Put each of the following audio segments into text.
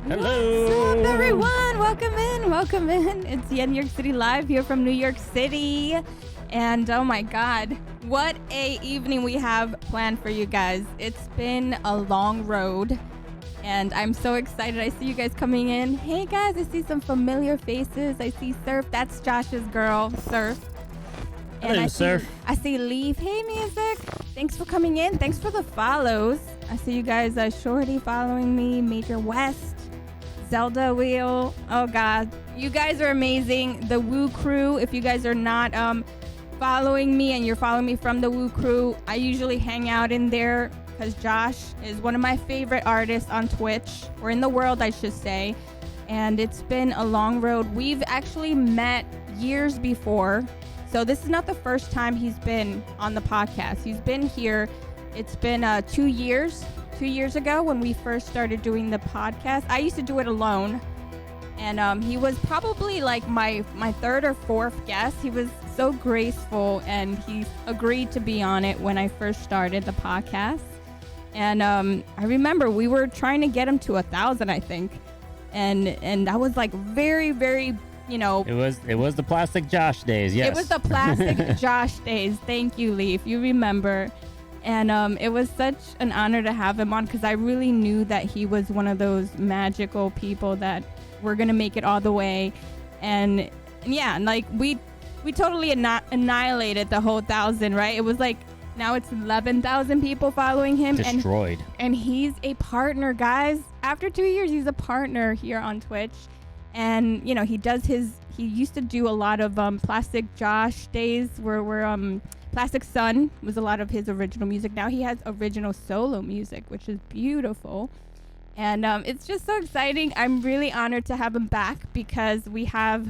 Hello. What's up, everyone? Welcome in. It's YenYorkCity Live here from New York City. And oh my God, what a evening we have planned for you guys. It's been a long road and I'm so excited. I see you guys coming in. Hey guys, I see some familiar faces. I see Surf. That's Josh's girl, Surf. And Hello, Surf. I see Leaf. Hey, Music. Thanks for coming in. Thanks for the follows. I see you guys, Shorty following me, Major West, Zelda Wheel. Oh God, you guys are amazing. The Woo Crew, if you guys are not following me and you're following me from the Woo Crew, I usually hang out in there because Josh is one of my favorite artists on Twitch, or in the world I should say, and it's been a long road. We've actually met years before, so this is not the first time he's been on the podcast. He's been here. It's been 2 years. 2 years ago when we first started doing the podcast. I used to do it alone, and he was probably like my third or fourth guest. He was so graceful and he agreed to be on it when I first started the podcast. And I remember we were trying to get him to 1,000, I think, and that was like very, very, you know, it was the Plastic Josh days. Yes, it was the Plastic Josh days. Thank you, Leaf, you remember. And it was such an honor to have him on because I really knew that he was one of those magical people that were going to make it all the way. And yeah, like we totally annihilated the whole 1,000, right? It was like, now it's 11,000 people following him. Destroyed. And he's a partner, guys. After 2 years, he's a partner here on Twitch. And, you know, he used to do a lot of Plastic Josh days where Plastic Sun was a lot of his original music. Now he has original solo music, which is beautiful. And it's just so exciting. I'm really honored to have him back because we have,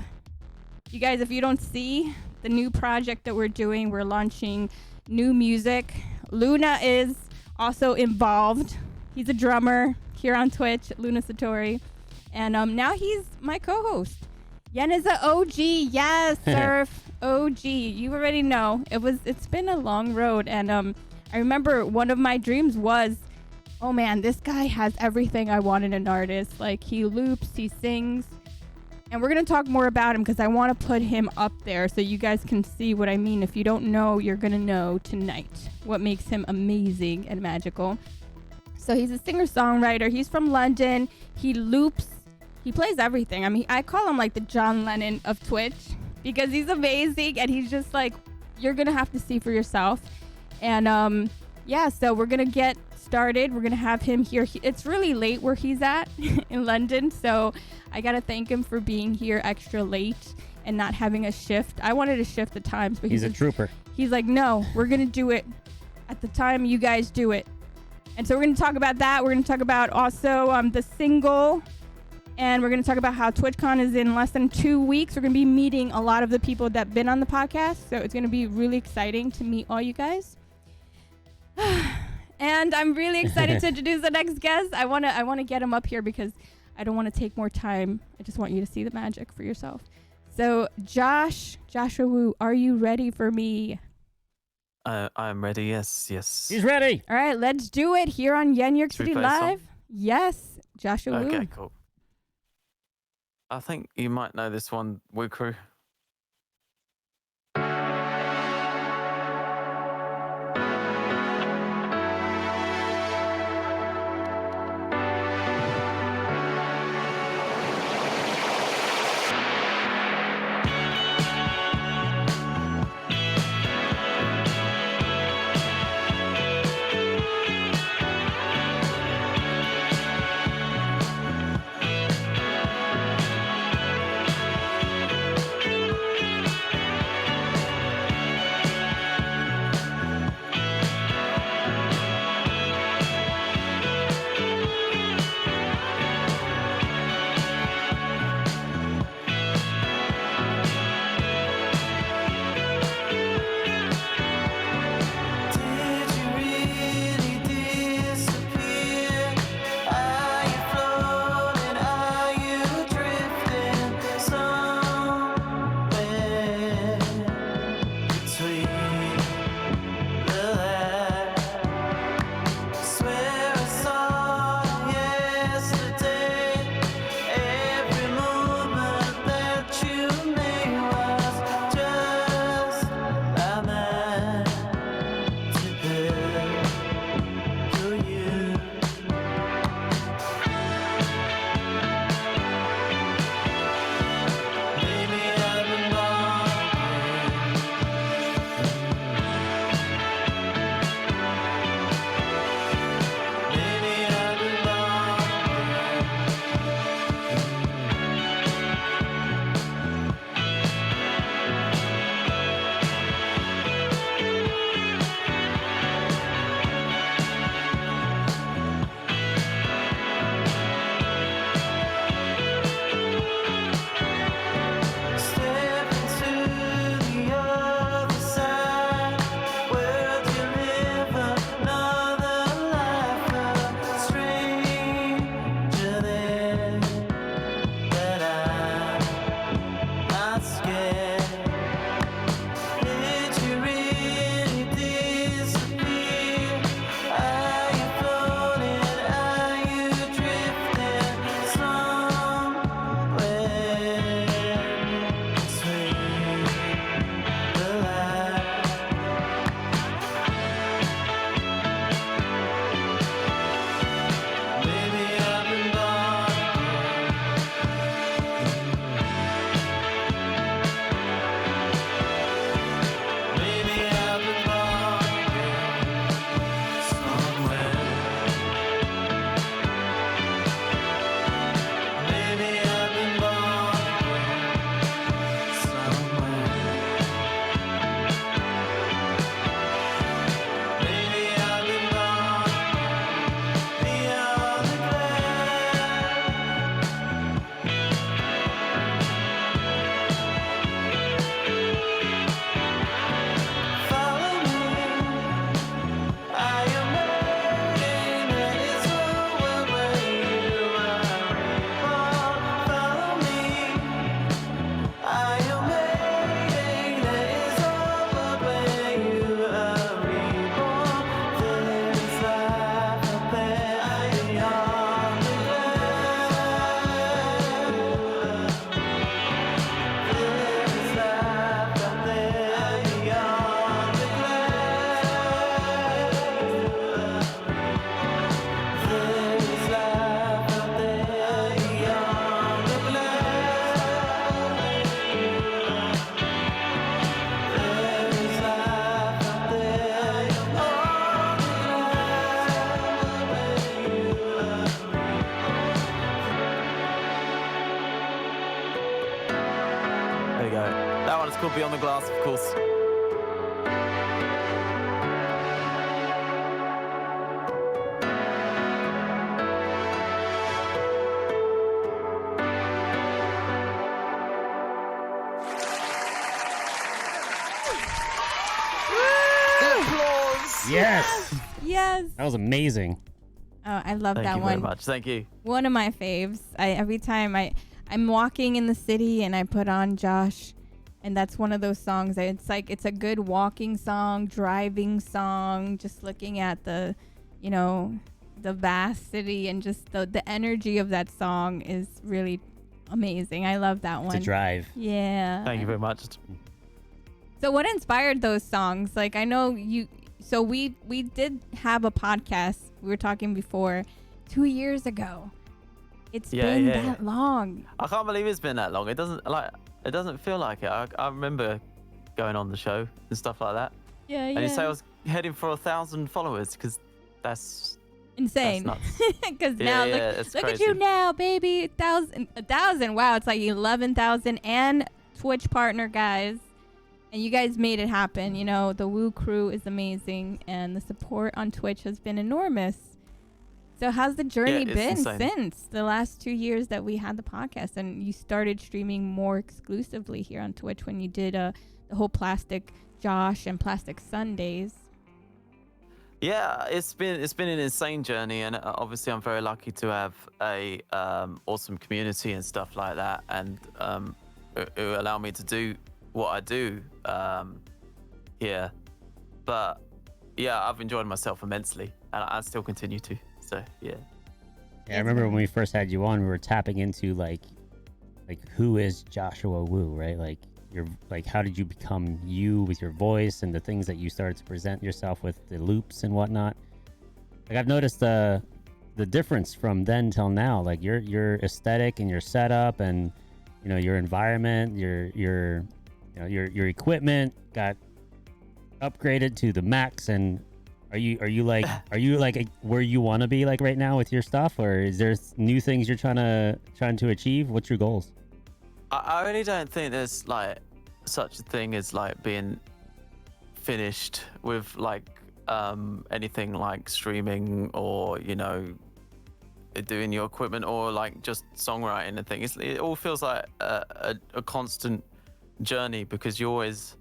you guys, if you don't see the new project that we're doing, we're launching new music. Luna is also involved. He's a drummer here on Twitch, Luna Satori. And now he's my co-host. Yen is an OG. Yes, Surf. OG. You already know. It's been a long road. And I remember one of my dreams was, oh man, this guy has everything I want in an artist. Like, he loops, he sings. And we're going to talk more about him because I want to put him up there so you guys can see what I mean. If you don't know, you're going to know tonight what makes him amazing and magical. So he's a singer-songwriter. He's from London. He loops. He plays everything. I mean, I call him like the John Lennon of Twitch because he's amazing and he's just like, you're going to have to see for yourself. And yeah, so we're going to get started. We're going to have him here. It's really late where he's at in London. So I got to thank him for being here extra late and not having a shift. I wanted to shift the times, but he's a trooper. He's like, no, we're going to do it at the time you guys do it. And so we're going to talk about that. We're going to talk about also the single. And we're going to talk about how TwitchCon is in less than 2 weeks. We're going to be meeting a lot of the people that have been on the podcast. So it's going to be really exciting to meet all you guys. And I'm really excited to introduce the next guest. I want to get him up here because I don't want to take more time. I just want you to see the magic for yourself. So Joshua Wu, are you ready for me? I'm ready. Yes. He's ready. All right, let's do it here on YenYorkCity Live. Yes, Joshua Wu. Okay, cool. I think you might know this one, Woo Crew. called Beyond the Glass, of course. Yes. Yes. That was amazing. Oh, I love Thank that you one. very much. Thank you. One of my faves. Every time I'm walking in the city and I put on Josh, and that's one of those songs that it's a good walking song, driving song, just looking at the vast city, and just the energy of that song is really amazing. I love that one. It's a drive. Yeah. Thank you very much. So what inspired those songs? Like, I know you. So we did have a podcast. We were talking before 2 years ago. It's been that long. I can't believe it's been that long. It doesn't feel like it. I remember going on the show and stuff like that. Yeah. And you say I was heading for 1,000 followers, because that's insane. That's nuts. Because now look at you now, baby. 1,000. Wow, it's like 11,000 and Twitch partner, guys. And you guys made it happen. You know, the Woo crew is amazing, and the support on Twitch has been enormous. So how's the journey been since the last 2 years that we had the podcast, and you started streaming more exclusively here on Twitch when you did the whole Plastic Josh and Plastic Sundays? Yeah, it's been an insane journey, and obviously I'm very lucky to have a awesome community and stuff like that, and who allow me to do what I do here. But yeah, I've enjoyed myself immensely, and I still continue to. So yeah. Yeah, I remember when we first had you on, we were tapping into like who is Joshua Woo, right? Like how did you become you with your voice and the things that you started to present yourself with, the loops and whatnot. Like, I've noticed the difference from then till now. Like your aesthetic and your setup, and your environment, your equipment got upgraded to the max. And are you like where you want to be like right now with your stuff, or is there new things you're trying to achieve? What's your goals? I really don't think there's like such a thing as like being finished with like anything like streaming or doing your equipment or like just songwriting and things. It all feels like a constant journey, because you're always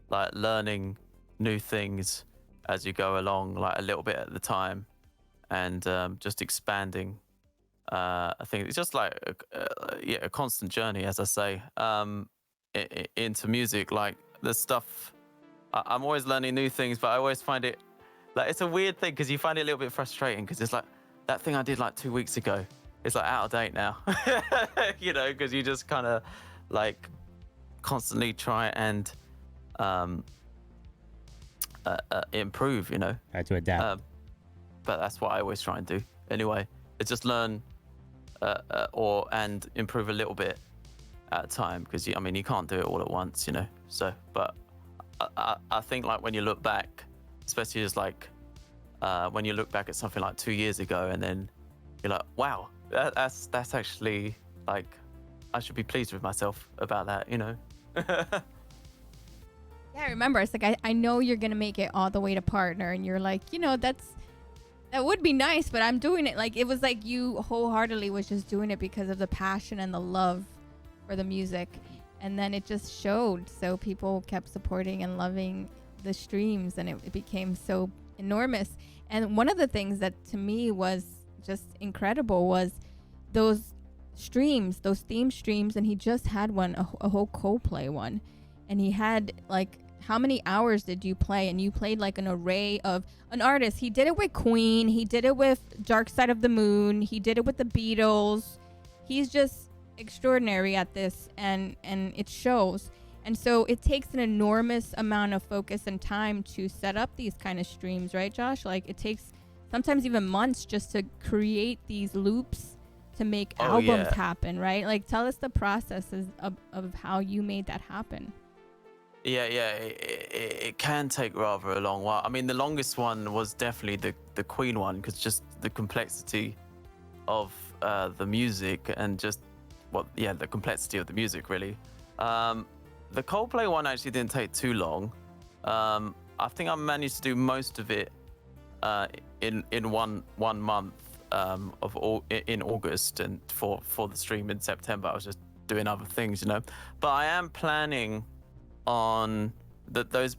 like learning new things as you go along, like a little bit at the time, and just expanding. I think it's just like a constant journey, as I say, into music. Like the stuff, I'm always learning new things, but I always find it like it's a weird thing, because you find it a little bit frustrating, because it's like that thing I did like 2 weeks ago, it's like out of date now, because you just kind of like constantly try and improve, Try to adapt. But that's what I always try and do anyway. It's just learn and improve a little bit at a time, because you can't do it all at once, so. But I think like when you look back, especially just like when you look back at something like 2 years ago, and then you're like, wow, that's actually like, I should be pleased with myself about that. Yeah, I remember. It's like, I know you're going to make it all the way to partner. And you're like, that would be nice, but I'm doing it. Like, it was like you wholeheartedly was just doing it because of the passion and the love for the music. And then it just showed. So people kept supporting and loving the streams, and it became so enormous. And one of the things that to me was just incredible was those streams, those theme streams. And he just had one, a whole Coldplay one. And he had like, how many hours did you play? And you played like an array of an artist. He did it with Queen. He did it with Dark Side of the Moon. He did it with the Beatles. He's just extraordinary at this, and it shows. And so it takes an enormous amount of focus and time to set up these kind of streams, right, Josh? Like, it takes sometimes even months just to create these loops to make albums happen, right? Like, tell us the processes of how you made that happen. Yeah, it can take rather a long while. I mean, the longest one was definitely the Queen one, because just the complexity of the music, and just the complexity of the music, really. the Coldplay one actually didn't take too long. I think I managed to do most of it in one month in August, and for the stream in September, I was just doing other things, you know. But I am planning on those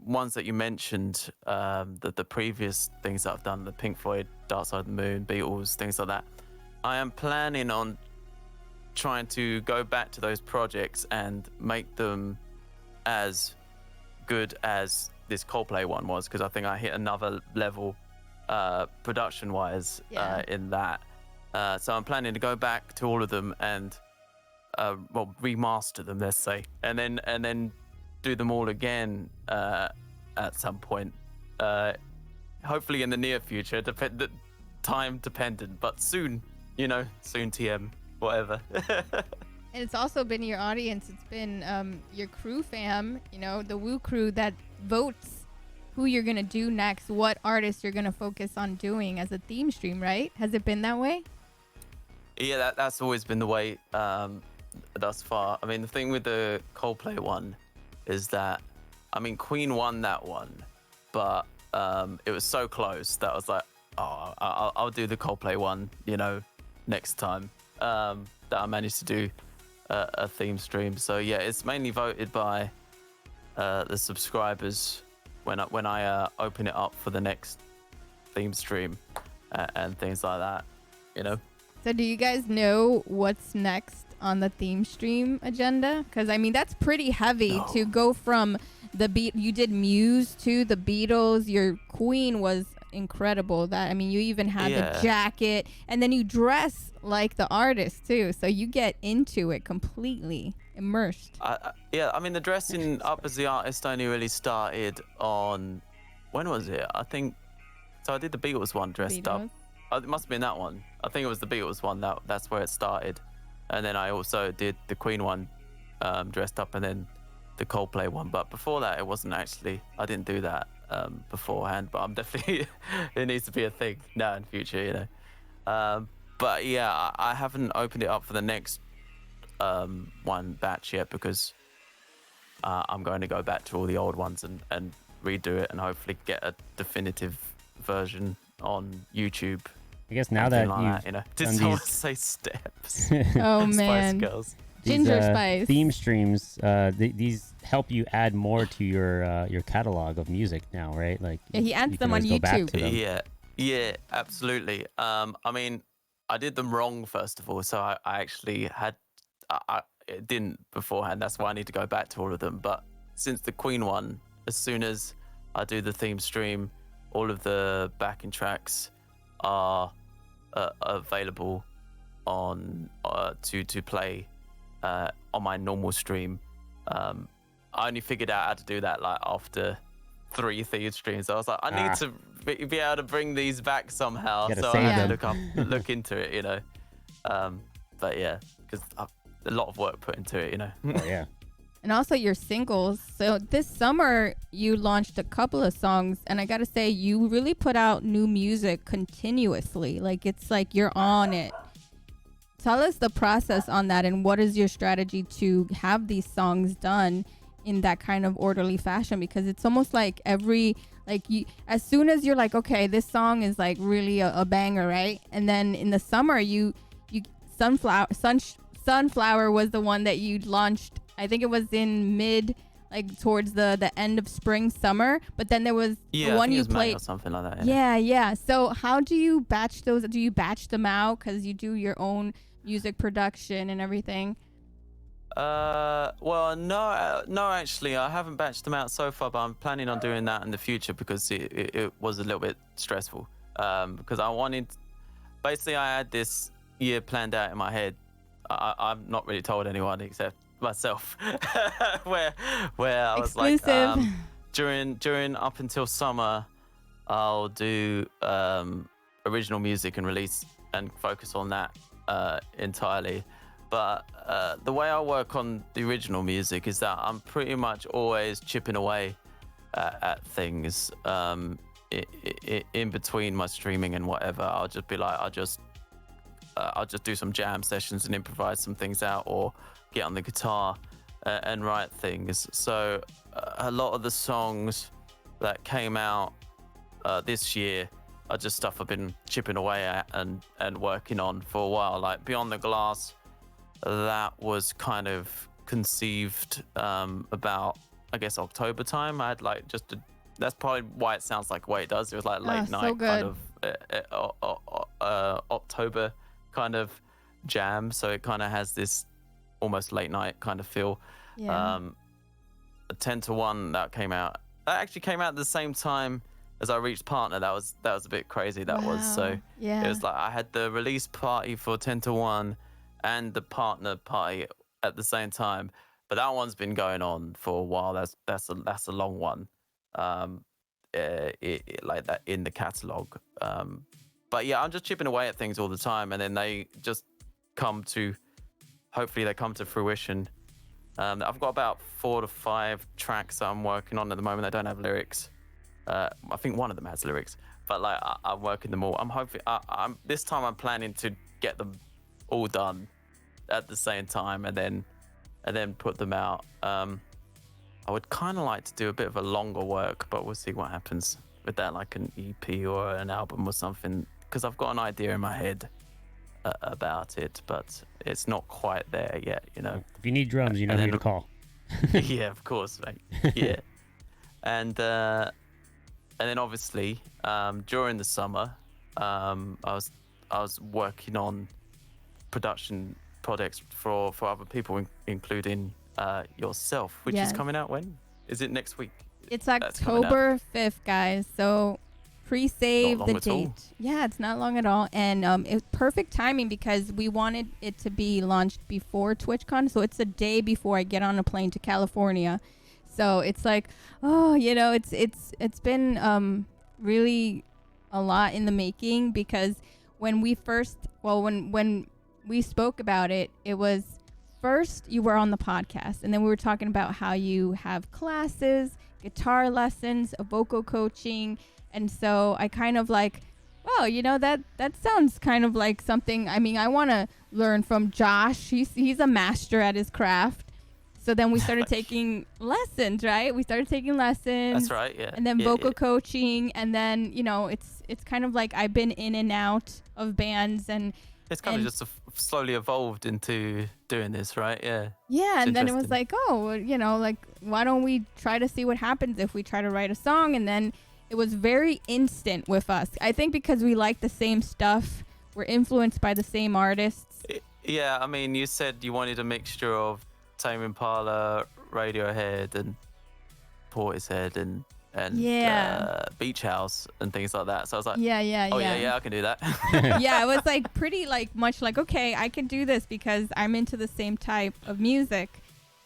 ones that you mentioned, the previous things that I've done, the Pink Floyd, Dark Side of the Moon, Beatles, things like that. I am planning on trying to go back to those projects and make them as good as this Coldplay one was, because I think I hit another level production-wise in that. So I'm planning to go back to all of them and remaster them, let's say, and then do them all again at some point. Hopefully in the near future, time dependent, but soon, you know, soon TM, whatever. And it's also been your audience. It's been your crew fam, you know, the Woo crew that votes who you're going to do next, what artists you're going to focus on doing as a theme stream, right? Has it been that way? Yeah, that's always been the way thus far. I mean, the thing with the Coldplay one is that, I mean, Queen won that one, but it was so close that I was like, oh, I'll do the Coldplay one, you know, next time, that I managed to do a theme stream. So yeah, it's mainly voted by the subscribers when I open it up for the next theme stream and things like that, you know. So do you guys know what's next on the theme stream agenda? Because I mean, that's pretty heavy to go from the beat. You did Muse to the Beatles. Your Queen was incredible. That, I mean, you even had the jacket, and then you dress like the artist too. So you get into it completely immersed. I mean, the dressing up as the artist only really started on, when was it? I think, so I did the Beatles one dressed up. It must have been that one. I think it was the Beatles one. That's where it started. And then I also did the Queen one dressed up, and then the Coldplay one. But before that, it wasn't actually, I didn't do that beforehand. But I'm definitely, it needs to be a thing now in future, you know. But yeah, I haven't opened it up for the next one batch yet, because I'm going to go back to all the old ones and redo it, and hopefully get a definitive version on YouTube. I guess now that like, you know, did someone say steps? Oh man, Spice Girls. Ginger Spice theme streams. These help you add more to your catalog of music now, right? Like he adds them on YouTube. Yeah, absolutely. I mean, I did them wrong first of all, so I actually had I didn't beforehand. That's why I need to go back to all of them. But since the Queen one, as soon as I do the theme stream, all of the backing tracks are available on to play on my normal stream. I only figured out how to do that like after 3 theme streams. I was like, I need to be able to bring these back somehow. So I had to look into it, you know. But yeah, because a lot of work put into it, you know. Oh, yeah. And also your singles. So this summer you launched a couple of songs, and I gotta say, you really put out new music continuously. Like, it's like you're on it. Tell us the process on that, and what is your strategy to have these songs done in that kind of orderly fashion? Because it's almost like as soon as you're like, okay, this song is like really a banger, right? And then in the summer Sunflower was the one that you launched. I think it was in towards the end of spring, summer. But then there was the one you played or something like that. Yeah. So how do you batch those? Do you batch them out because you do your own music production and everything? Well, no, actually, I haven't batched them out so far, but I'm planning on doing that in the future, because it was a little bit stressful. Because basically I had this year planned out in my head. I've not really told anyone except myself, where I was exclusive. Like, during up until summer, I'll do original music and release and focus on that entirely. But the way I work on the original music is that I'm pretty much always chipping away at things in between my streaming and whatever. I'll just be like, I'll just do some jam sessions and improvise some things out, or get on the guitar and write things. So a lot of the songs that came out this year are just stuff I've been chipping away at and working on for a while. Like Beyond the Glass, that was kind of conceived about, I guess, October time. I had like that's probably why it sounds like the way it does. It was like late night kind of October kind of jam. So it kind of has this almost late night kind of feel. Yeah. 10 to 1 that actually came out at the same time as I reached partner. That was a bit crazy. That was so. Yeah. It was like I had the release party for 10 to 1 and the partner party at the same time. But that one's been going on for a while. That's a long one. Like that in the catalog. But yeah, I'm just chipping away at things all the time, and then they just hopefully they come to fruition. I've got about 4 to 5 tracks that I'm working on at the moment. They don't have lyrics. I think one of them has lyrics, but like I'm working them all. I'm hoping this time I'm planning to get them all done at the same time, and then put them out. I would kind of like to do a bit of a longer work, but we'll see what happens with that, like an EP or an album or something, because I've got an idea in my head about it, but it's not quite there yet, you know. If you need drums, you know who to call. Yeah, of course, mate. Yeah. And then obviously during the summer, I was working on production projects for other people, including yourself, which is coming out when? Is it next week? It's October 5th, guys. So pre-save the date. Yeah, it's not long at all. And it's perfect timing because we wanted it to be launched before TwitchCon. So it's a day before I get on a plane to California. So it's like, oh, you know, it's been really a lot in the making, because when we first, when we spoke about it, it was first you were on the podcast, and then we were talking about how you have classes, guitar lessons, vocal coaching. And so I kind of like, well, you know, that sounds kind of like something. I mean, I want to learn from Josh. He's a master at his craft. So then we started taking lessons, right? We started taking lessons. That's right, yeah. And then vocal coaching. And then, you know, it's kind of like I've been in and out of bands. And it's kind of just slowly evolved into doing this, right? Yeah. Yeah, and then it was like, oh, you know, like, why don't we try to see what happens if we try to write a song? And then it was very instant with us. I think because we like the same stuff. We're influenced by the same artists. Yeah, I mean, you said you wanted a mixture of Tame Impala, Radiohead, and Portishead, and Beach House and things like that. So I was like, yeah, I can do that. Yeah, it was like pretty much like, okay, I can do this because I'm into the same type of music.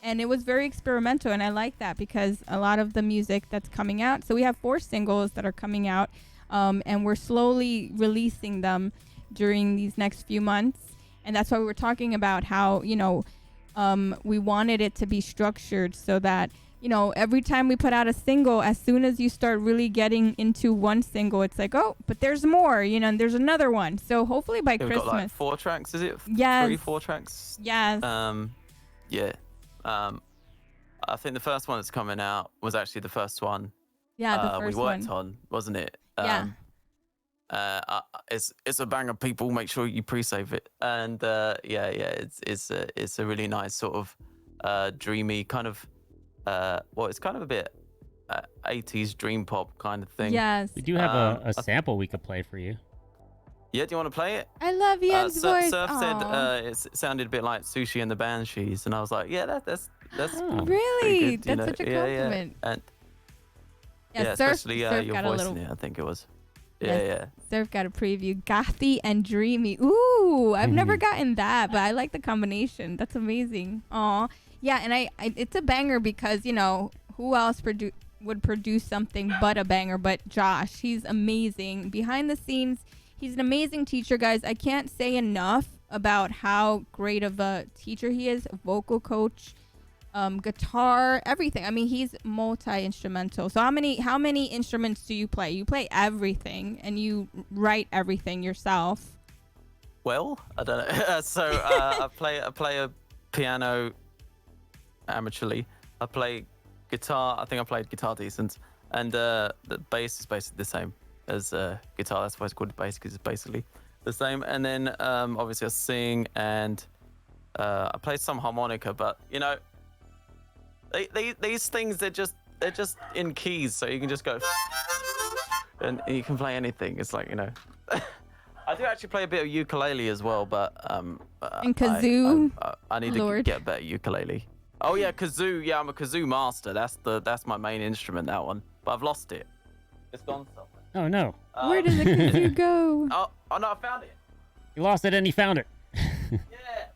And it was very experimental, and I like that because a lot of the music that's coming out, so we have 4 singles that are coming out, and we're slowly releasing them during these next few months. And that's why we were talking about how, you know, we wanted it to be structured so that, you know, every time we put out a single, as soon as you start really getting into one single, it's like, oh, but there's more, you know, and there's another one. So hopefully by Christmas. We've got like 4 tracks, is it? Yes. 3, 4 tracks? Yes. Yeah. I think the first one that's coming out was actually the first one. Yeah, the first we worked on, wasn't it? Yeah. It's a banger, people. Make sure you pre-save it. And it's a really nice sort of dreamy kind of it's kind of a bit 80s dream pop kind of thing. Yes. We do have a sample we could play for you. Yeah, do you want to play it? I love Yen's voice. Surf said it sounded a bit like Sushi and the Banshees, and I was like, yeah, that's really good, that's such a compliment. Yeah, and Surf, especially Surf your voice in it, I think it was. Yeah. Surf got a preview, gothy and dreamy. Ooh, I've never gotten that, but I like the combination. That's amazing. Aw, yeah, and I it's a banger because, you know, who else would produce something but a banger? But Josh, he's amazing behind the scenes. He's an amazing teacher, guys. I can't say enough about how great of a teacher he is, a vocal coach, guitar, everything. I mean, he's multi-instrumental. So how many instruments do you play? You play everything, and you write everything yourself. Well, I don't know. So I play a piano, amateurly. I play guitar. I think I played guitar decent, and the bass is basically the same as guitar. That's why it's called bass, because it's basically the same. And then obviously I sing, and I play some harmonica. But you know, these things they're just in keys, so you can just go and you can play anything. It's like, you know. I do actually play a bit of ukulele as well, but and kazoo. I need to get a better ukulele. Oh yeah, kazoo. Yeah, I'm a kazoo master. That's my main instrument. That one, but I've lost it. It's gone somewhere. Oh no. Where did the kazoo go? Oh no, I found it. You lost it and he found it. Yeah.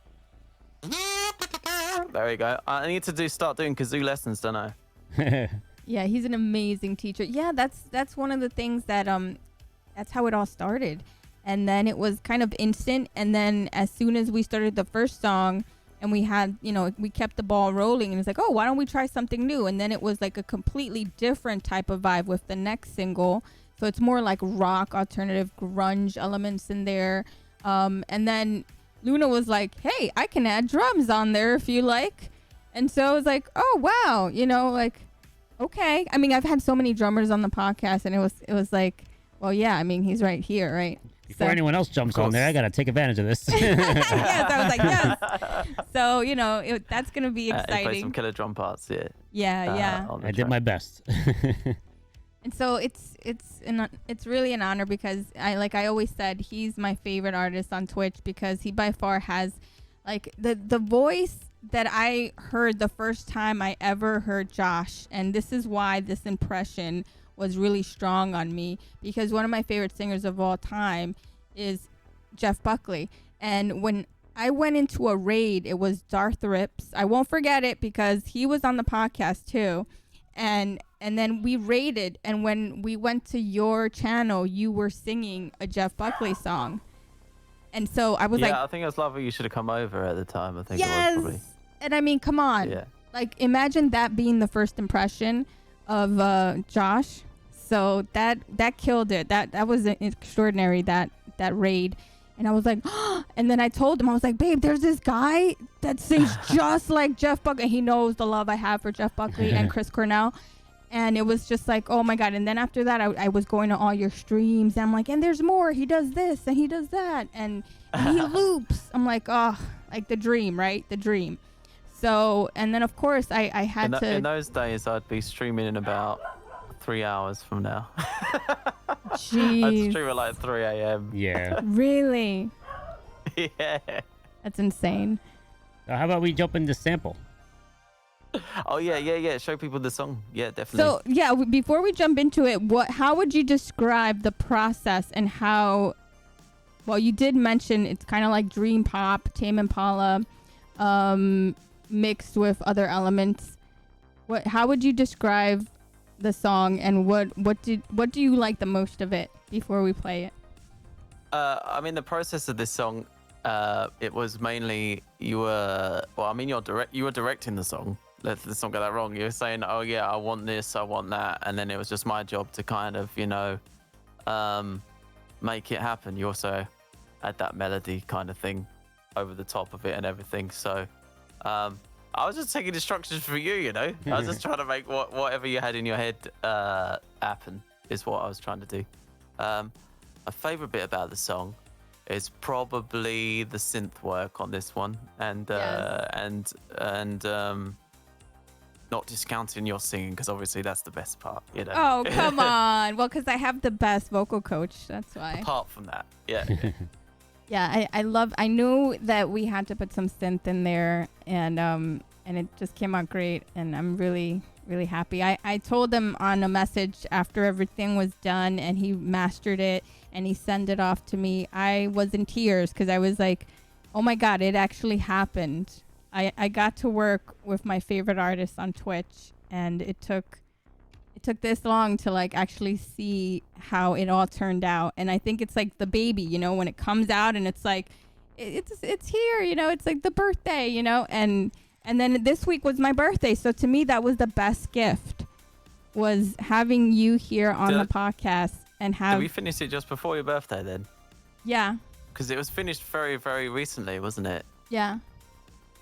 There we go. I need to start doing kazoo lessons, don't I? Yeah, he's an amazing teacher. Yeah, that's one of the things that that's how it all started. And then it was kind of instant. And then as soon as we started the first song and we had, you know, we kept the ball rolling, and it's like, oh, why don't we try something new? And then it was like a completely different type of vibe with the next single. So it's more like rock, alternative, grunge elements in there. And then Luna was like, hey, I can add drums on there if you like. And so I was like, oh, wow. You know, like, okay. I mean, I've had so many drummers on the podcast, and it was like, well, yeah, I mean, he's right here, right? Before anyone else jumps on there, I got to take advantage of this. Yes, I was like, yes. So, you know, that's going to be exciting. Play some killer drum parts, yeah. Yeah. I did my best. And so it's really an honor, because I always said, he's my favorite artist on Twitch, because he by far has like the voice that I heard the first time I ever heard Josh. And this is why this impression was really strong on me, because one of my favorite singers of all time is Jeff Buckley. And when I went into a raid, it was Darth Rips. I won't forget it, because he was on the podcast too. And then we raided, and when we went to your channel, you were singing a Jeff Buckley song. And so I was like, yeah, I think it was lovely. You should have come over at the time. I think yes. It was probably. And I mean, come on. Yeah. Like, imagine that being the first impression of Josh. So that killed it. That was extraordinary, that raid. And I was like, oh, and then I told him, I was like, babe, there's this guy that sings just like Jeff Buckley. He knows the love I have for Jeff Buckley and Chris Cornell. And it was just like, oh my God. And then after that, I was going to all your streams, and I'm like, and there's more. He does this and he does that. And he loops. I'm like, oh, like the dream, right? The dream. So, and then of course I had to. In those days, I'd be streaming in about 3 hours from now. Jeez. I'd stream at like 3 a.m. Yeah. Really? Yeah. That's insane. How about we jump into sample? Oh yeah. Show people the song. Yeah, definitely. So yeah, before we jump into it, how would you describe the process and how? Well, you did mention it's kind of like dream pop, Tame Impala, mixed with other elements. How would you describe the song, and what do you like the most of it before we play it? I mean, the process of this song, it was mainly you were directing the song. Let's not get that wrong. You were saying, oh yeah, I want this, I want that, and then it was just my job to kind of, you know, make it happen. You also had that melody kind of thing over the top of it and everything. So I was just taking instructions for you, you know. I was just trying to make whatever you had in your head happen, is what I was trying to do. My favorite bit about the song is probably the synth work on this one, and not discounting your singing, because obviously that's the best part, you know. Oh, come on. Well, because I have the best vocal coach, that's why. Apart from that, yeah. Yeah, I knew that we had to put some synth in there, and it just came out great, and I'm really, really happy. I told him on a message after everything was done and he mastered it and he sent it off to me. I was in tears, because I was like, oh my God, it actually happened. I got to work with my favorite artist on Twitch, and it took this long to like actually see how it all turned out. And I think it's like the baby, you know, when it comes out and it's like it's here, you know, it's like the birthday, you know, and then this week was my birthday, so to me that was the best gift, was having you here on the podcast. And Did we finish it just before your birthday then? Yeah, because it was finished very, very recently, wasn't it? yeah.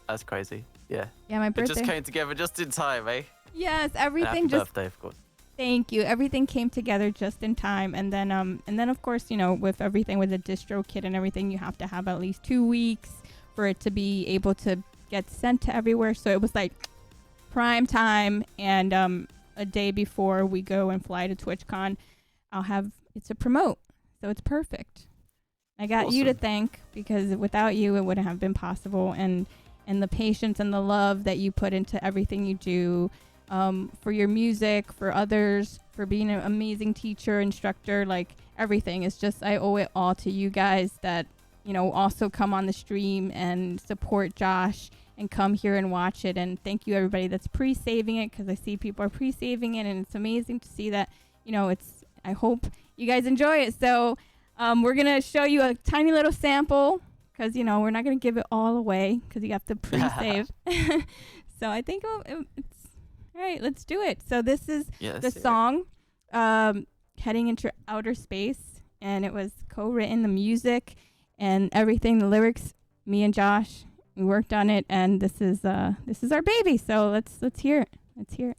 That's crazy. Yeah. Yeah, my It birthday. just came together just in time, eh? Yes, And everything happy just. birthday, of course. Thank you. Everything came together just in time, and then of course, with everything with the distro kit and everything, you have to have at least 2 weeks for it to be able to get sent to everywhere. So it was like prime time, and a day before we go and fly to TwitchCon, I'll have it to promote. So it's perfect. I got you to Awesome. thank, because without you, it wouldn't have been possible, and the patience and the love that you put into everything you do. For your music, for others, for being an amazing teacher, instructor, like everything. It's just, I owe it all to you guys that, also come on the stream and support Josh and come here and watch it. And thank you everybody that's pre-saving it, because I see people are pre-saving it, and it's amazing to see that, I hope you guys enjoy it. So we're going to show you a tiny little sample, because, we're not going to give it all away, because you have to pre-save. So I think it's, all right, let's do it. So this is the song, Heading into Outer Space, and it was co-written, the music and everything, the lyrics, me and Josh, we worked on it, and this is our baby. So let's hear it. Let's hear it.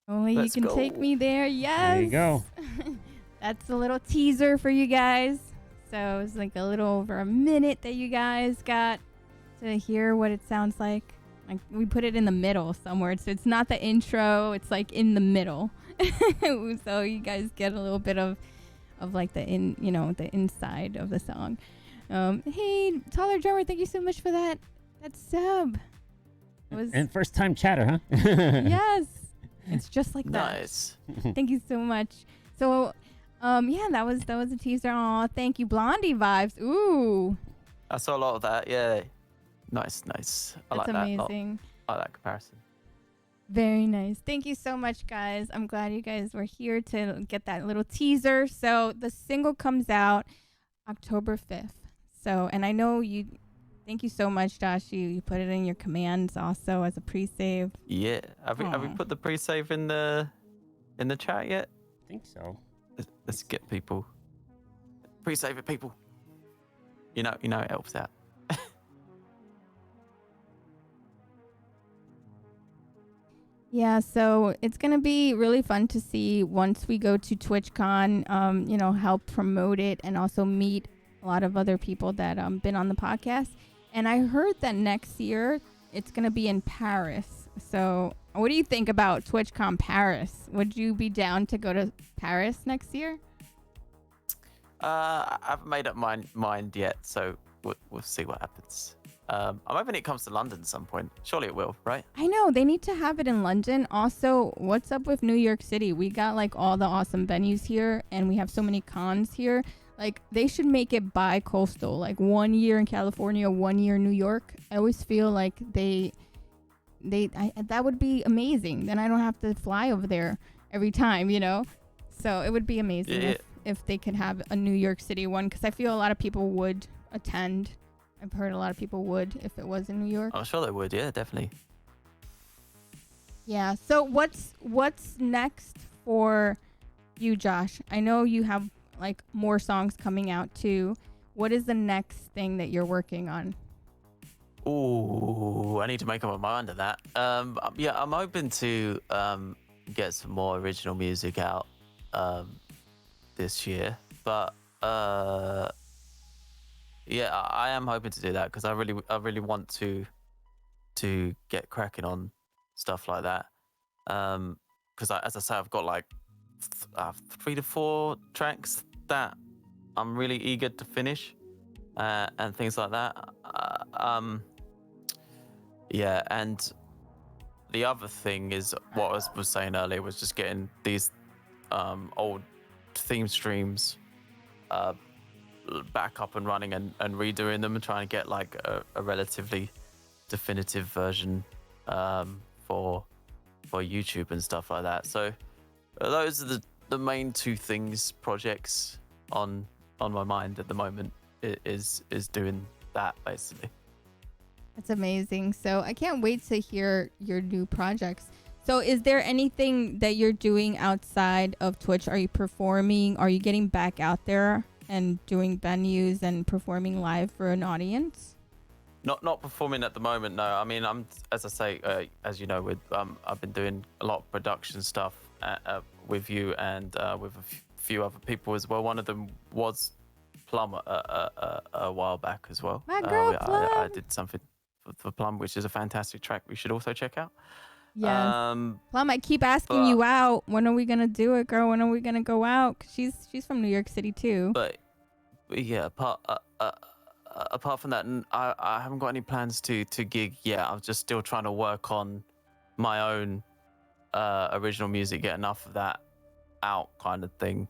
Only Let's you can go. take me there. Yes. There you go. That's a little teaser for you guys. So it was like a little over a minute that you guys got to hear what it sounds like. Like we put it in the middle somewhere. So it's not the intro. It's like in the middle. So you guys get a little bit of like the inside of the song. Hey, Taller Drummer, thank you so much for that sub. It was And first time chatter, huh? yes. It's just like that. Nice. Thank you so much. So, that was a teaser. Aw, thank you, Blondie vibes. Ooh, I saw a lot of that. Yeah. Nice. I that's like that a lot. amazing. I like that comparison. Very nice. Thank you so much, guys. I'm glad you guys were here to get that little teaser. So the single comes out October 5th. So, and I know you. Thank you so much, Josh. You put it in your commands also as a pre-save. Yeah. Have we put the pre-save in the chat yet? I think so. Let's get people. Pre-save it, people. You know it helps out. Yeah, so it's going to be really fun to see once we go to TwitchCon, help promote it and also meet a lot of other people that been on the podcast. And I heard that next year it's going to be in Paris. So what do you think about TwitchCon Paris? Would you be down to go to Paris next year? I haven't made up my mind yet, so we'll see what happens. I'm hoping it comes to London at some point. Surely it will, right? I know they need to have it in London. Also, what's up with New York City? We got like all the awesome venues here, and we have so many cons here. Like they should make it bi-coastal, like 1 year in California, 1 year in New York. I always feel like that would be amazing. Then I don't have to fly over there every time, So it would be amazing if they could have a New York City one, because I feel a lot of people would attend I've heard a lot of people would if it was in New York. I'm sure they would. Yeah, definitely. Yeah. So what's next for you, Josh? I know you have like more songs coming out too. What is the next thing that you're working on? Ooh, I need to make up my mind on that. Yeah, I'm hoping to get some more original music out this year, but yeah, I am hoping to do that because I really want to get cracking on stuff like that. Because as I say, I've got like 3 to 4 tracks that I'm really eager to finish, and things like that. Yeah, and the other thing is what I was saying earlier was just getting these old theme streams back up and running and redoing them and trying to get like a relatively definitive version for YouTube and stuff like that. So those are the main 2 projects on my mind at the moment is doing that basically. That's amazing. So I can't wait to hear your new projects. So is there anything that you're doing outside of Twitch? Are you performing? Are you getting back out there and doing venues and performing live for an audience? Not performing at the moment, no. I mean, I'm, as I say, as you know, with I've been doing a lot of production stuff with you and with a few other people as well. One of them was Plum a while back as well. My girl Plum. I did something for Plum, which is a fantastic track we should also check out. Yes. Plum, I keep asking you out. When are we gonna do it, girl? When are we gonna go out? 'Cause she's from New York City too. But yeah, apart from that, I haven't got any plans to gig yet. I'm just still trying to work on my own original music, get enough of that out, kind of thing.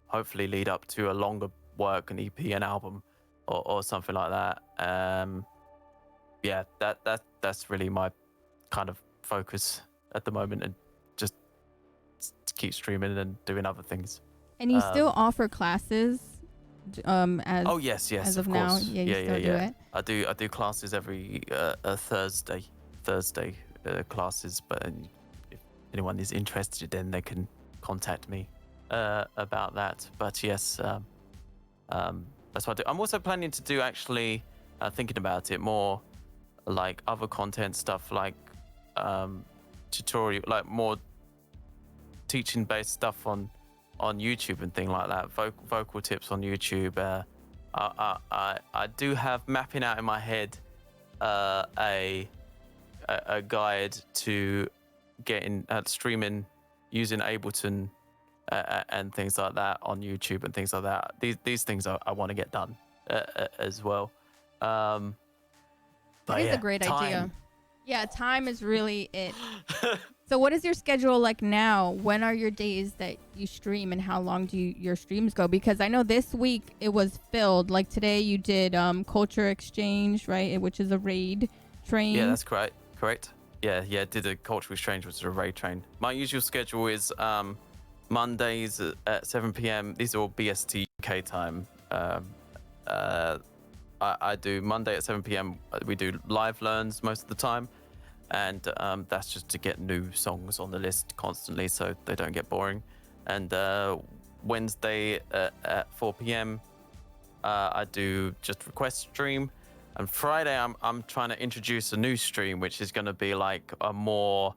Hopefully, lead up to a longer work, an EP, an album, or something like that. Yeah, that's really my kind of focus at the moment, and just to keep streaming and doing other things. And you still offer classes, as yes, as of of course. now. Yeah, you still do it. I do classes every Thursday classes, but if anyone is interested, then they can contact me about that. But yes, that's what I do. I'm also planning to do, actually, thinking about it, more like other content stuff, like tutorial, like more teaching based stuff on YouTube and thing like that. Vocal tips on YouTube. I do have mapping out in my head a guide to getting streaming using Ableton and things like that on YouTube and things like that. These things I want to get done as well. That is a great idea. Yeah, time is really it. So what is your schedule like now? When are your days that you stream, and how long do your streams go? Because I know this week it was filled. Like today you did Culture Exchange, right? Which is a raid train. Yeah, that's correct. Yeah, did a Culture Exchange, which is a raid train. My usual schedule is Mondays at 7 p.m. These are all BST UK time. I do Monday at 7 p.m. We do live learns most of the time. And that's just to get new songs on the list constantly so they don't get boring. And Wednesday at 4 p.m. I do just request stream. And Friday I'm trying to introduce a new stream, which is going to be like a more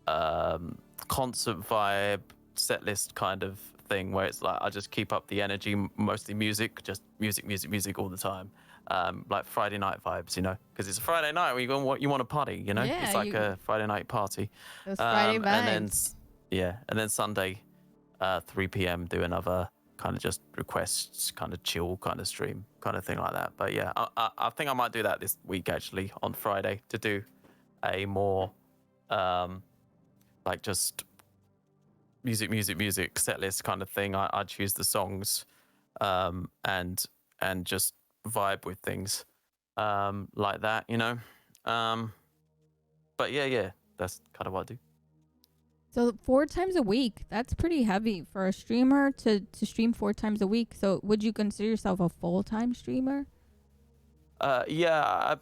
concert vibe set list kind of thing, where it's like I just keep up the energy, mostly music, just music all the time. Like Friday night vibes, you know, because it's a Friday night where you want to party, you know. Yeah, it's like a Friday night party. Those Friday vibes. And then Sunday, 3 p.m. do another kind of just requests, kind of chill, kind of stream, kind of thing like that. But yeah, I think I might do that this week actually on Friday to do a more like just music set list kind of thing. I choose the songs and just vibe with things like that, you know. But yeah, that's kind of what I do. So 4 times a week, that's pretty heavy for a streamer to stream 4 times a week. So would you consider yourself a full-time streamer? I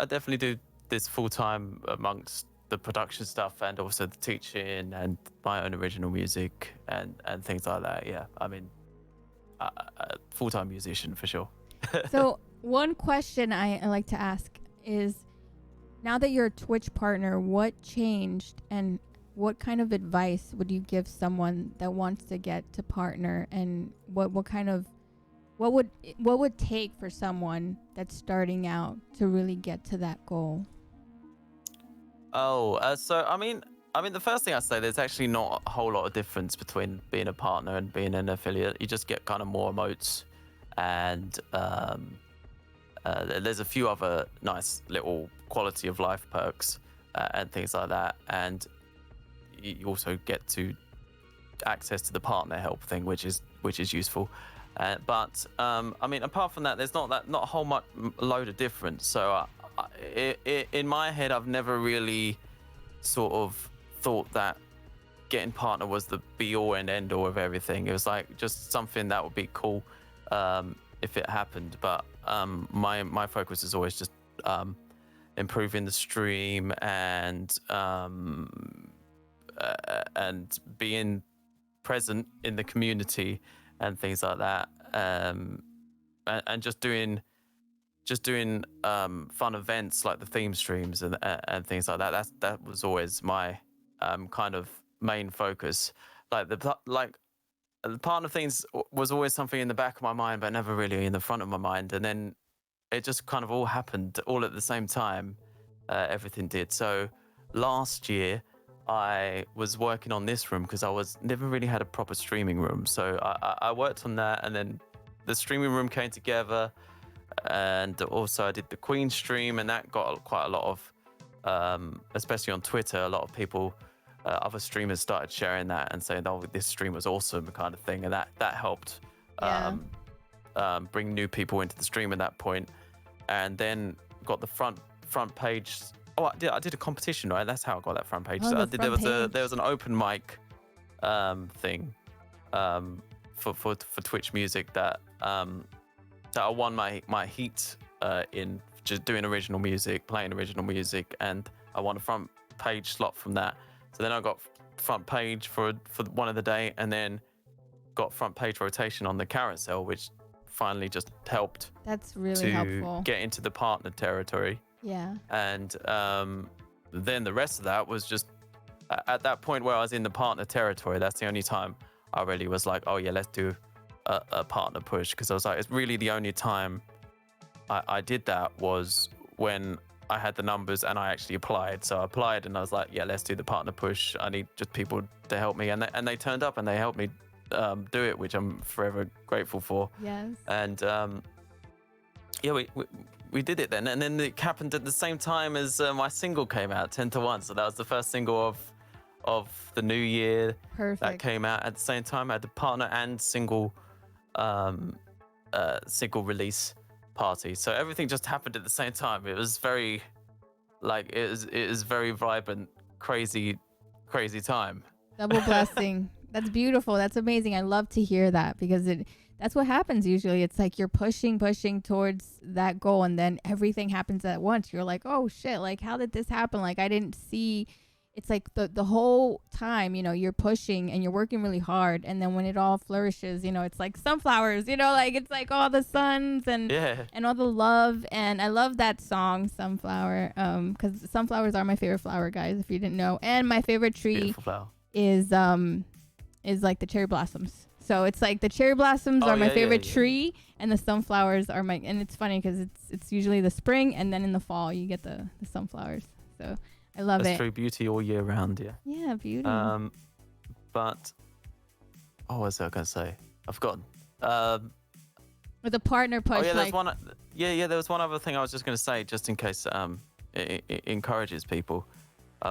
definitely do this full time amongst the production stuff and also the teaching and my own original music and things like that. Yeah, I mean, full time musician for sure. So one question I like to ask is, now that you're a Twitch partner, what changed and what kind of advice would you give someone that wants to get to partner, and what would take for someone that's starting out to really get to that goal? So I mean, the first thing I say, there's actually not a whole lot of difference between being a partner and being an affiliate. You just get kind of more emotes, and there's a few other nice little quality of life perks and things like that, and you also get to access to the partner help thing, which is useful. But I mean, apart from that, there's not a whole load of difference. So in my head, I've never really sort of thought that getting partner was the be all and end all of everything. It was like just something that would be cool if it happened. But my focus is always just improving the stream and being present in the community and things like that, and just doing fun events like the theme streams and things like that. That was always my kind of main focus. Like the partner things was always something in the back of my mind, but never really in the front of my mind. And then it just kind of all happened all at the same time. Everything did. So last year I was working on this room because I never really had a proper streaming room. So I worked on that, and then the streaming room came together. And also I did the Queen stream, and that got quite a lot of, especially on Twitter, a lot of people, other streamers started sharing that and saying, oh, this stream was awesome kind of thing. And that helped bring new people into the stream at that point. And then got the front page. Oh, I did a competition, right? That's how I got that front page. Oh, So there was an open mic thing for Twitch music that I won my heat in just doing original music, playing original music, and I won a front page slot from that. So then I got front page for one of the day, and then got front page rotation on the carousel, which finally just helped. That's really helpful. Get into the partner territory. Yeah. And then the rest of that was just at that point where I was in the partner territory. That's the only time I really was like, oh yeah, let's do a partner push, because I was like, it's really the only time I did that was when I had the numbers and I actually applied. So I applied and I was like, yeah, let's do the partner push. I need just people to help me, and they turned up and they helped me do it, which I'm forever grateful for. Yes. And yeah, we did it then, and then it happened at the same time as my single came out, 10 to 1. So that was the first single of the new year. Perfect. That came out at the same time. I had the partner and single release party, so everything just happened at the same time. It was very it was very vibrant, crazy time. Double blessing. That's beautiful. That's amazing. I love to hear that, because that's what happens usually. It's like you're pushing towards that goal, and then everything happens at once. You're like, oh shit, like how did this happen? Like I didn't see. It's like the whole time, you're pushing and you're working really hard, and then when it all flourishes, it's like sunflowers, like it's like all the suns and all the love. And I love that song, Sunflower, because sunflowers are my favorite flower, guys, if you didn't know. And my favorite tree is like the cherry blossoms. So it's like the cherry blossoms are my favorite tree, and the sunflowers are and it's funny because it's usually the spring, and then in the fall you get the sunflowers. So I love it. That's true. Beauty all year round, yeah. Yeah, beauty. But what was I going to say? I've forgotten. With the partner push. Oh yeah, there's one. Yeah. There was one other thing I was just going to say, just in case it encourages people.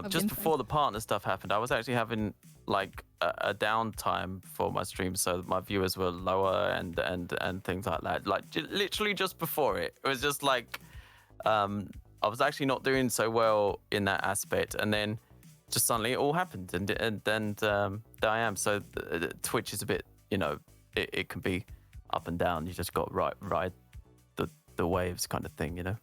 Just before the partner stuff happened, I was actually having like a downtime for my stream, so my viewers were lower and things like that. Like literally just before it was just like I was actually not doing so well in that aspect, and then just suddenly it all happened, and there I am. So Twitch is a bit, it can be up and down. You just got ride the waves kind of thing, you know.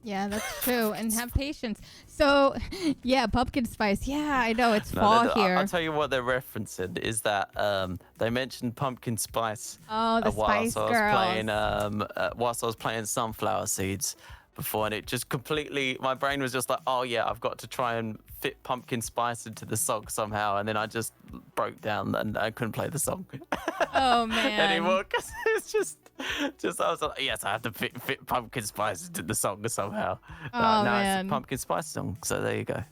Yeah, that's true. And have patience. So, yeah, pumpkin spice. Yeah, I know. It's fall here. I'll tell you what they're referencing is that they mentioned pumpkin spice. Oh, the Spice Girls. Whilst I was playing Sunflower Seeds before, and it just completely, my brain was just like, oh yeah, I've got to try and fit pumpkin spice into the song somehow, and then I just broke down and I couldn't play the song. Oh man. Anymore, because it's just I was like, yes, I have to fit pumpkin spice into the song somehow. Oh no, man. it's a pumpkin spice song, so there you go.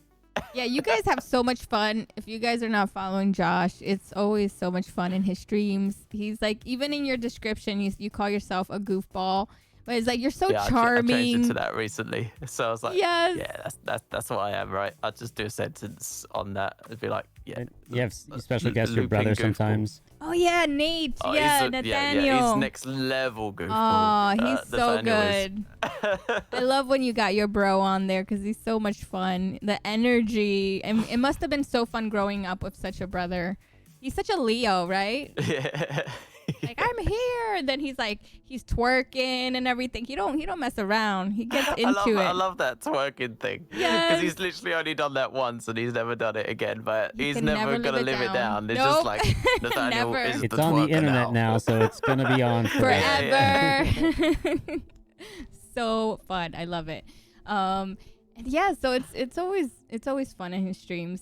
Yeah, you guys have so much fun. If you guys are not following Josh, it's always so much fun in his streams. He's like, even in your description, you call yourself a goofball. But it's like, you're so charming. I changed it to that recently. So I was like, yes. yeah, that's what I am, right? I'll just do a sentence on that. It'd be like, yeah. You have special guest your brother goofball. sometimes. Oh, yeah, Nate. Nathaniel. Yeah, he's next level goofball. Oh, he's so good. I love when you got your bro on there because he's so much fun. The energy. And it must have been so fun growing up with such a brother. He's such a Leo, right? Yeah. Like, I'm here. And then he's twerking and everything. He don't mess around. He gets into it. I love that twerking thing. Yes. Because he's literally only done that once and he's never done it again. But he's never going to live it down. It's nope. just like, Nathaniel Never. is It's the on the twerker internet now, so it's going to be on forever. So fun. I love it. And yeah, so it's always fun in his streams.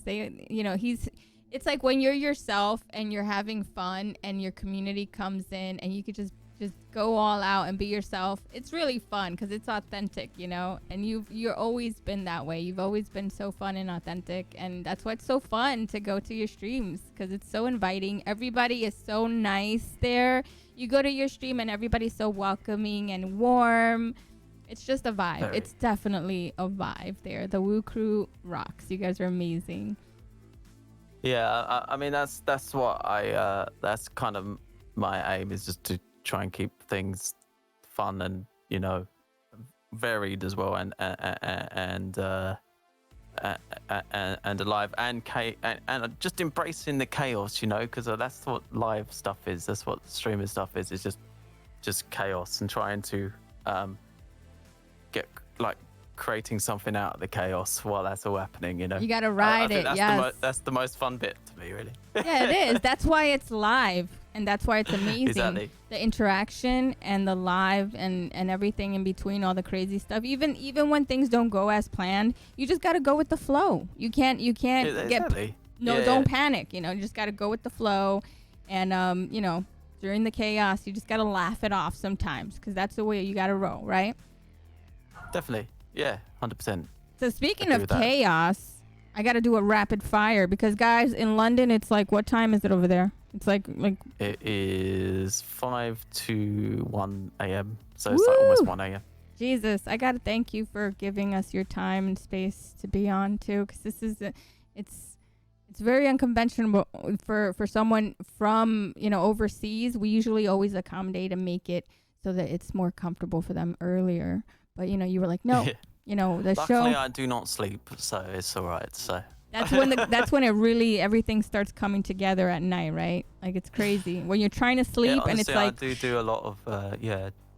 It's like when you're yourself and you're having fun and your community comes in and you could just go all out and be yourself. It's really fun because it's authentic, and you're always been that way. You've always been so fun and authentic, and that's why it's so fun to go to your streams because it's so inviting. Everybody is so nice there. You go to your stream and everybody's so welcoming and warm. It's just a vibe. It's definitely a vibe there. The Woo Crew rocks. You guys are amazing. Yeah, I mean that's what that's kind of my aim, is just to try and keep things fun and varied as well, and alive and just embracing the chaos, because that's what live stuff is. That's what streaming stuff is. It's just chaos and trying to get creating something out of the chaos while that's all happening, You gotta ride it. That's the most fun bit to me, really. Yeah, it is. That's why it's live, and that's why it's amazing. Exactly. The interaction and the live and everything in between, all the crazy stuff. Even when things don't go as planned, you just gotta go with the flow. You can't exactly. Don't panic. You just gotta go with the flow, and during the chaos, you just gotta laugh it off sometimes because that's the way you gotta roll, right? Definitely. Yeah, 100%. So speaking of chaos, I got to do a rapid fire because, guys, in London, it's like, what time is it over there? It's like it is 5 to 1 a.m. So it's like almost 1 a.m. Jesus, I got to thank you for giving us your time and space to be on too, because this is it's very unconventional for someone from overseas. We usually always accommodate and make it so that it's more comfortable for them earlier. But you were like, no, the Luckily, show. I do not sleep, so it's all right. So that's when it really everything starts coming together at night, right? Like it's crazy when you're trying to sleep, honestly, and it's like I do a lot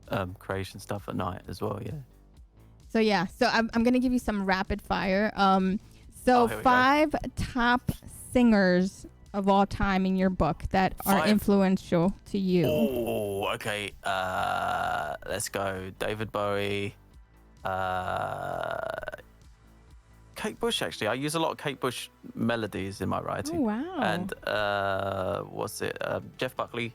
of creation stuff at night as well. Yeah. So I'm gonna give you some rapid fire. So 5 top singers of all time in your book that are influential to you. Oh, okay. Let's go. David Bowie. Kate Bush, actually. I use a lot of Kate Bush melodies in my writing. Oh, wow. And Jeff Buckley.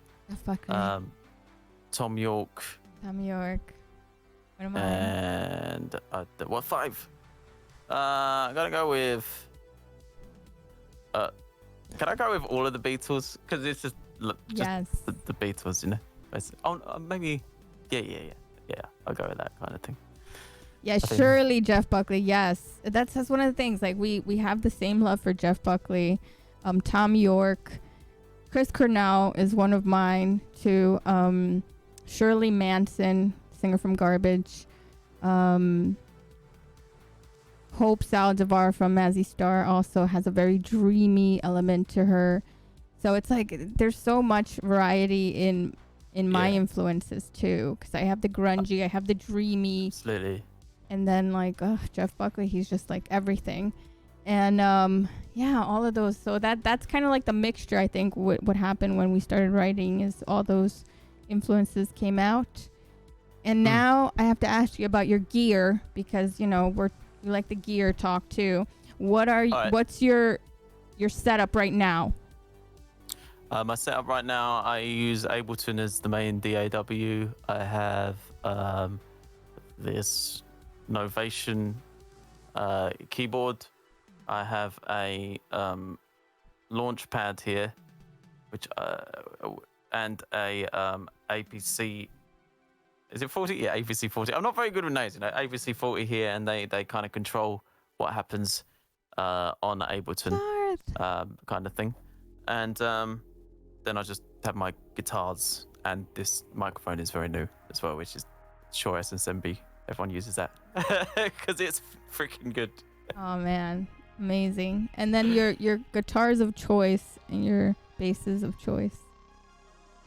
Tom York. What am I? And 5? I'm gonna go with. Can I go with all of the Beatles? Because it's just yes. the Beatles, Basically. Oh, maybe. Yeah. I'll go with that kind of thing. Yeah, surely Jeff Buckley. Yes, that's one of the things. Like we have the same love for Jeff Buckley, Tom York, Chris Cornell is one of mine too. Shirley Manson, singer from Garbage. Hope Saldivar from Mazzy Star also has a very dreamy element to her. So it's like there's so much variety in in my Yeah. influences too, because I have the grungy, I have the dreamy, Absolutely. and then like Jeff Buckley, he's just like everything. And yeah, all of those. So that's kind of like the mixture. I think what happened when we started writing is all those influences came out. And now I have to ask you about your gear, because we like the gear talk too. What's your setup right now? My setup right now, I use Ableton as the main DAW. I have this Novation keyboard. I have a launch pad here, which and a APC. Is it 40? Yeah, APC 40. I'm not very good with names, APC 40 here, and they kind of control what happens on Ableton, kind of thing. And then I just have my guitars, and this microphone is very new as well, which is Shure SSMB. Everyone uses that because it's freaking good. Oh man, amazing! And then your guitars of choice and your basses of choice.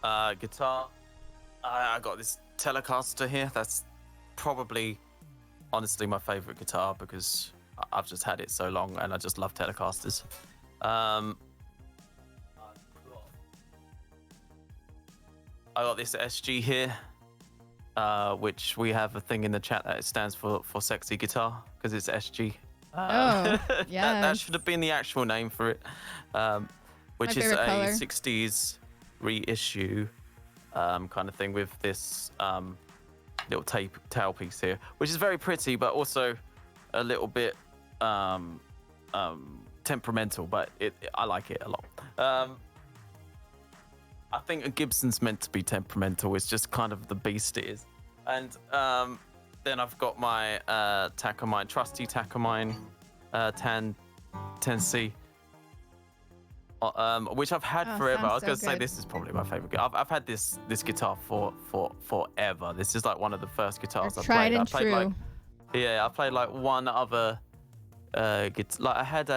Guitar. I got this Telecaster here. That's probably, honestly, my favorite guitar because I've just had it so long, and I just love Telecasters. I got this SG here, which we have a thing in the chat that it stands for sexy guitar because it's SG. Yeah, that should have been the actual name for it, which is a color. 60s reissue kind of thing with this little tailpiece here, which is very pretty, but also a little bit temperamental, but I like it a lot. I think a Gibson's meant to be temperamental. It's just kind of the beast it is. And then I've got my Takamine, trusty Takamine Tan 10C, which I've had forever. I was going to say this is probably my favorite. I've had this guitar for forever. This is like one of the first guitars I played. I played I played like one other guitar. Like I had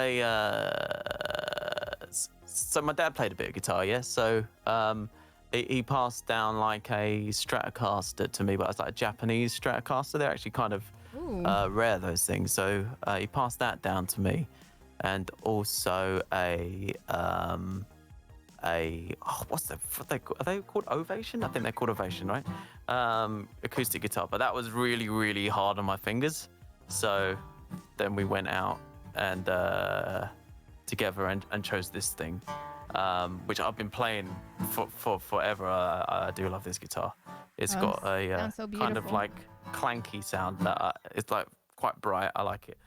so my dad played a bit of guitar, yeah. So he passed down like a Stratocaster to me, but it's like a Japanese Stratocaster. They're actually kind of rare, those things. So he passed that down to me, and also are they called Ovation? I think they're called Ovation, right? Acoustic guitar, but that was really, really hard on my fingers. So then we went out and together and chose this thing, which I've been playing for forever. I do love this guitar. It's got a so kind of like clanky sound that it's like quite bright. I like it.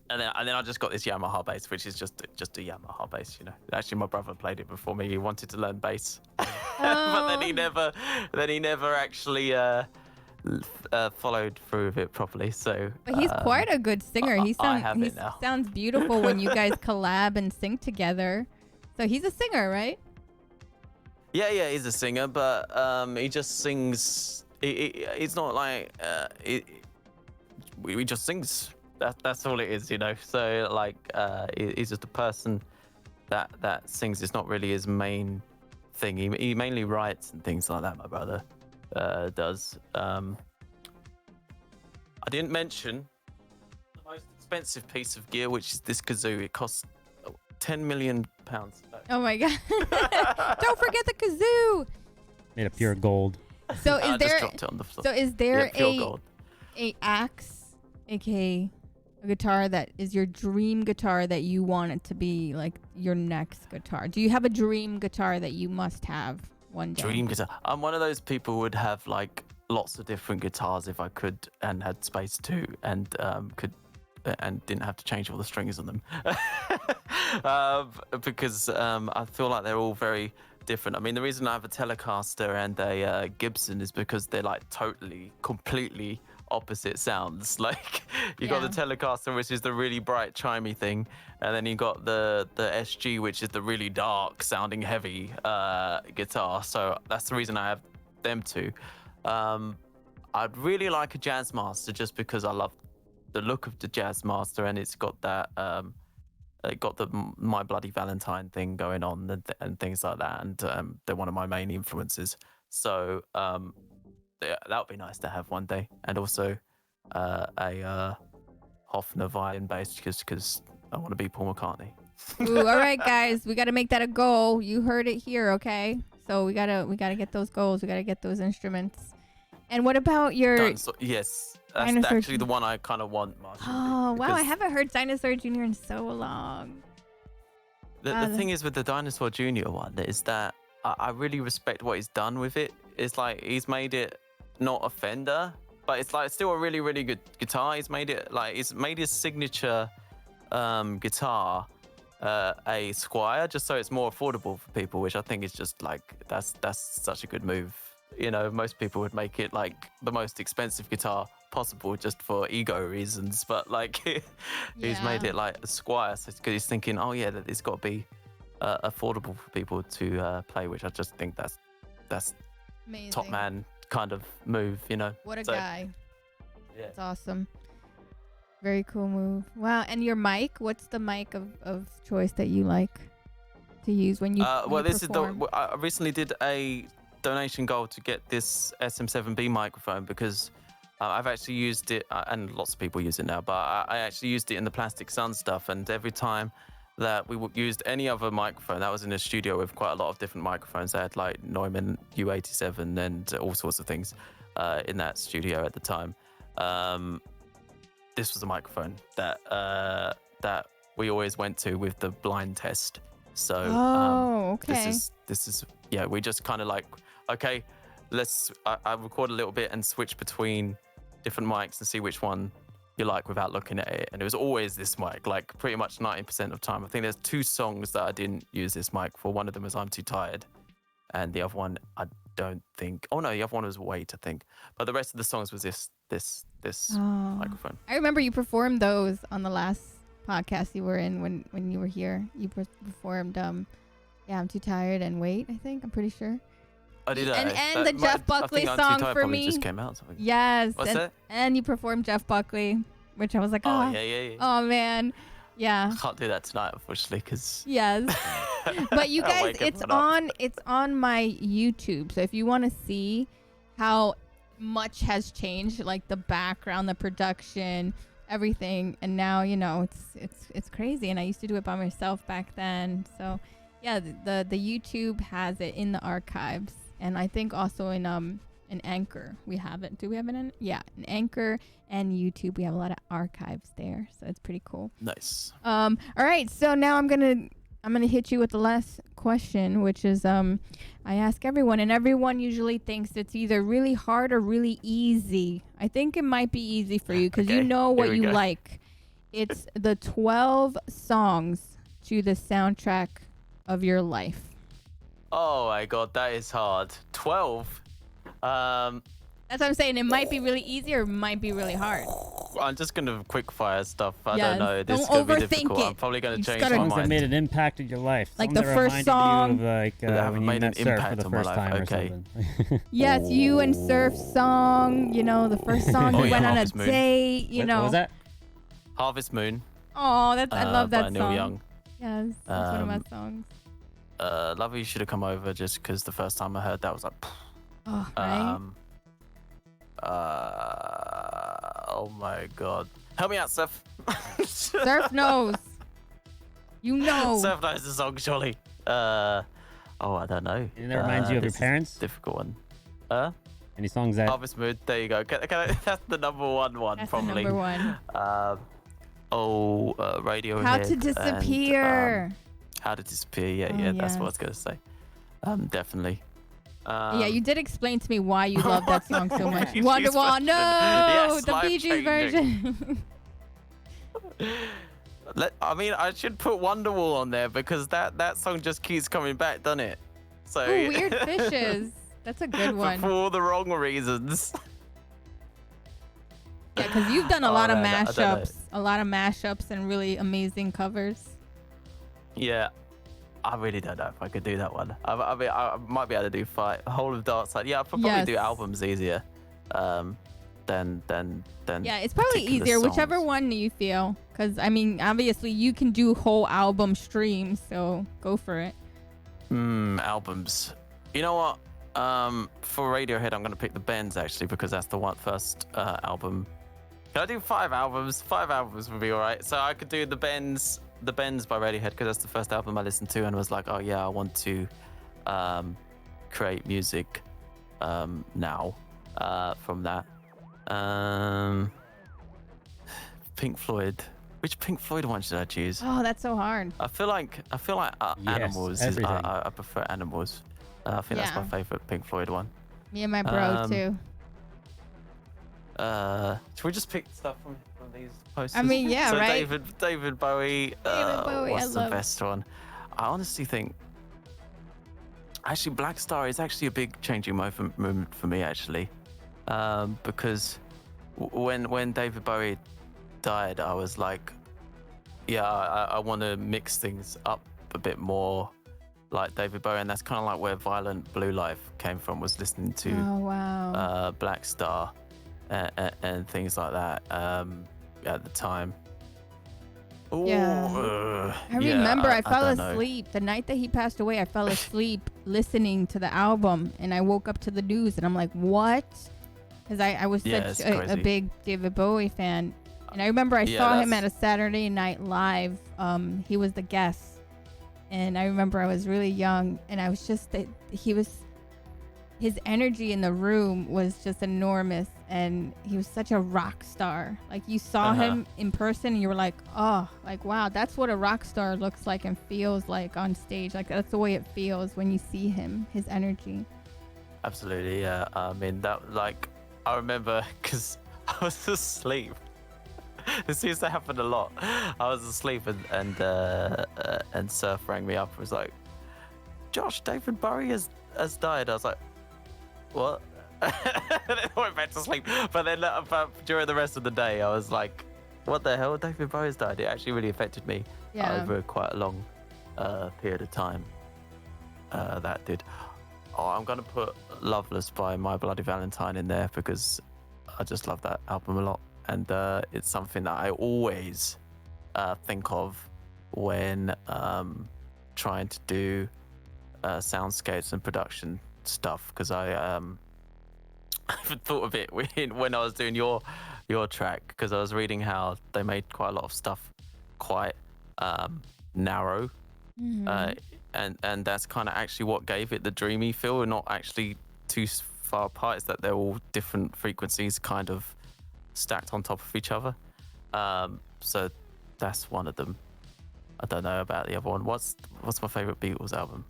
And then I just got this Yamaha bass, which is just a Yamaha bass, Actually, my brother played it before me. He wanted to learn bass, but then he never actually followed through with it properly. So, but he's quite a good singer. He sounds beautiful when you guys collab and sing together. So he's a singer, right? Yeah, he's a singer, but he just sings. It's not like he just sings. That's all it is, So like, he's just a person that sings. It's not really his main thing. He mainly writes and things like that. My brother does. I didn't mention the most expensive piece of gear, which is this kazoo. It costs £10 million. Oh my god! Don't forget the kazoo. Made of pure gold. So I just dropped it on the floor. So is there pure gold. a axe, aka a guitar that is your dream guitar that you want it to be like your next guitar? Do you have a dream guitar that you must have one day? Dream guitar. I'm one of those people who would have like lots of different guitars if I could and had space to, and could and didn't have to change all the strings on them. Because I feel like they're all very different. I mean, the reason I have a Telecaster and a Gibson is because they're like totally, completely opposite sounds. Like you got the Telecaster, which is the really bright chimey thing, and then you got the SG, which is the really dark sounding heavy guitar. So that's the reason I have them two. I'd really like a Jazzmaster just because I love the look of the Jazzmaster, and it's got that got the My Bloody Valentine thing going on and things like that, and they're one of my main influences. So yeah, that would be nice to have one day, and also a Hofner violin bass because I want to be Paul McCartney. Ooh, all right, guys, we got to make that a goal. You heard it here, okay? So we gotta get those goals. We gotta get those instruments. And what about your? Yes, that's Dinosaur actually the one I kind of want, Marshall. Oh wow, I haven't heard Dinosaur Jr. in so long. The thing is with the Dinosaur Jr. one is that I really respect what he's done with it. It's like he's made it not a Fender, but it's like still a really, really good guitar. He's made his signature guitar a Squire, just so it's more affordable for people, which I think is just like that's such a good move. You know, most people would make it like the most expensive guitar possible just for ego reasons, but like he's made it like a Squire, so because he's thinking, oh yeah, that it's got to be affordable for people to play, which I just think that's Amazing. top man kind of move, you know. What a guy. Yeah. That's awesome. Very cool move. Wow. And your mic, what's the mic of choice that you like to use when you well, this perform? is I recently did a donation goal to get this SM7B microphone because I've actually used it, and lots of people use it now, but I actually used it in the Plastic Sun stuff, and every time that we used any other microphone, that was in a studio with quite a lot of different microphones. They had like Neumann U87 and all sorts of things in that studio at the time. This was a microphone that we always went to with the blind test. So okay. This is yeah, we just kind of like, okay, I record a little bit and switch between different mics and see which one you like without looking at it. And it was always this mic, like pretty much 90% of the time. I think there's 2 songs that I didn't use this mic for. One of them was I'm Too Tired, and the other one I don't think. Oh no, the other one was Wait, I think. But the rest of the songs was this microphone. I remember you performed those on the last podcast you were in when you were here. You performed I'm Too Tired and Wait, I think. I'm pretty sure. I did. And the Jeff Buckley song for me. Just came out. Something. Yes. What's that? And you performed Jeff Buckley, which I was like, oh yeah. Oh man, yeah. I can't do that tonight, unfortunately, because. Yes. But you guys, it's on my YouTube. So if you want to see how much has changed, like the background, the production, everything, and now it's crazy. And I used to do it by myself back then. So yeah, the YouTube has it in the archives. And I think also in Anchor we have it. Do we have it in? Yeah, in Anchor and YouTube we have a lot of archives there, so it's pretty cool. Nice. All right, so now I'm gonna hit you with the last question, which is I ask everyone, and everyone usually thinks it's either really hard or really easy. I think it might be easy for you because you know what you like. It's the 12 songs to the soundtrack of your life. Oh my god, that is hard. 12. That's what I'm saying. It might be really easy or it might be really hard. I'm just gonna quick fire stuff. I Yes. don't know. This is Don't gonna be overthink difficult. it. I'm probably gonna You just change gotta- my Songs that mind. made an impact in your life. Like Songs the that first reminded song. you of like That have when you made met an Surf for impact the on my first life, time or okay. something. Yes, you and Surf song. The first song you yeah, went on a Harvest Moon. date. What was that? Harvest Moon. Oh, I love by that Neil song. Young. Yes, that's one of my songs. Love You Should Have Come Over, just because the first time I heard that was like. Oh, right. Oh my god. Help me out, Seth. Surf knows. You know. Seth knows the song, surely. I don't know. And that reminds you of your this is a parents? difficult one. Any songs that Harvest Moon. There you go. That's the number one, That's probably. the number one. Radiohead. How to Disappear. And, How to Disappear. Yeah, Oh, that's what I yes. was gonna say. Definitely. Yeah, you did explain to me why you love that song so much. Bee Gees Wonderwall. version. No, Yes, the Bee Gees life-changing. version. I should put Wonderwall on there because that song just keeps coming back, doesn't it? So Ooh, Weird Fishes. That's a good but one. for all the wrong reasons. Yeah, because you've done a lot of man, I don't know. mashups and really amazing covers. Yeah, I really don't know if I could do that one. I might be able to do Whole of Dark Side. Yeah, I could probably do Yes. albums easier. But than Yeah, it's probably particular easier, whichever songs. one you feel. Because, I mean, obviously you can do whole album streams, so go for it. Albums. You know what? For Radiohead, I'm gonna pick the Bends actually because that's the first album. Can I do 5 albums? 5 albums would be all right. So I could do the Bends by Radiohead because that's the first album I listened to and was like, oh yeah, I want to create music now from that. Pink Floyd. Which Pink Floyd one should I choose? Oh, that's so hard. I feel like Yes, Animals. everything. I prefer Animals. I think that's Yeah. my favorite Pink Floyd one. Me and my bro, too. Should we just pick stuff from these posters? I mean, yeah, so right? David Bowie. Bowie, What's I the love- best one? I honestly think. Actually, Black Star is actually a big changing moment for me, actually, because when David Bowie died, I was like, yeah, I want to mix things up a bit more, like David Bowie, and that's kind of like where Violent Blue Life came from. Was listening to Oh, wow. Black Star and things like that at the time. Ooh, Yeah. I yeah, remember I fell don't know. asleep. The night that he passed away, I fell asleep listening to the album, and I woke up to the news, and I'm like, what? Because I was Yeah, such it's a crazy. big David Bowie fan. And I remember I Yeah, saw him at that's- a Saturday Night Live. He was the guest. And I remember I was really young, and I was just, his energy in the room was just enormous, and he was such a rock star. Like, you saw him in person, and you were like, oh, like, wow, that's what a rock star looks like and feels like on stage. Like, that's the way it feels when you see him, his energy. Absolutely, yeah. I mean, that, like, I remember because I was asleep. This used to happen a lot. I was asleep and Surf rang me up and was like, Josh, David Bowie has died. I was like, what? And then I went back to sleep. But then during the rest of the day, I was like, what the hell? David Bowie's died. It actually really affected me over quite a long period of time. That did. Oh, I'm going to put Loveless by My Bloody Valentine in there because I just love that album a lot. And it's something that I always think of when trying to do soundscapes and production stuff, because I haven't thought of it when I was doing your track, because I was reading how they made quite a lot of stuff quite narrow. And that's kind of actually what gave it the dreamy feel, and not actually too far apart. It's that they're all different frequencies kind of stacked on top of each other. So that's one of them. I don't know about the other one. What's my favorite Beatles album?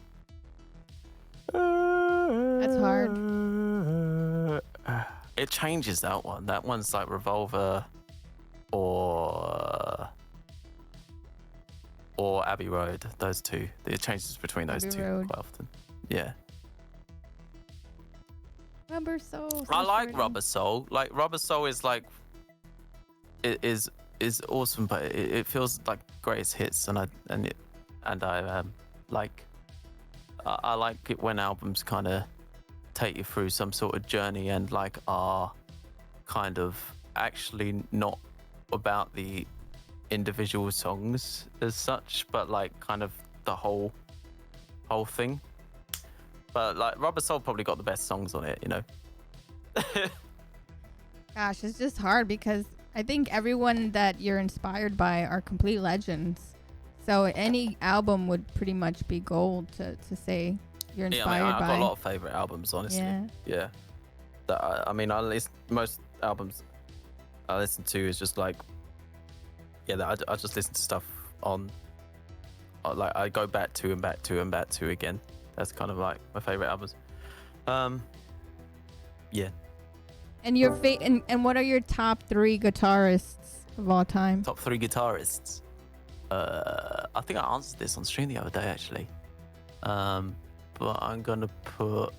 That's hard. It changes, that one. That one's like Revolver or Abbey Road. Those two. It changes between those Abbey two Road. quite often. Yeah. Rubber Soul. I like Rubber Soul. Like, Rubber Soul is like, it is awesome, but it feels like greatest hits, and I like it when albums kind of take you through some sort of journey and like are kind of actually not about the individual songs as such, but like kind of the whole thing. But like Rubber Soul probably got the best songs on it, you know. Gosh, it's just hard because I think everyone that you're inspired by are complete legends. So any album would pretty much be gold to say you're inspired Yeah, I mean, I've by. got a lot of favorite albums, honestly. Yeah. I mean, most albums I listen to is just like, I just listen to stuff on, like I go back to and back to and back to again. That's kind of like my favorite albums. Yeah. And your and what are your top 3 guitarists of all time? Top 3 guitarists. I think I answered this on stream the other day, actually. But I'm gonna put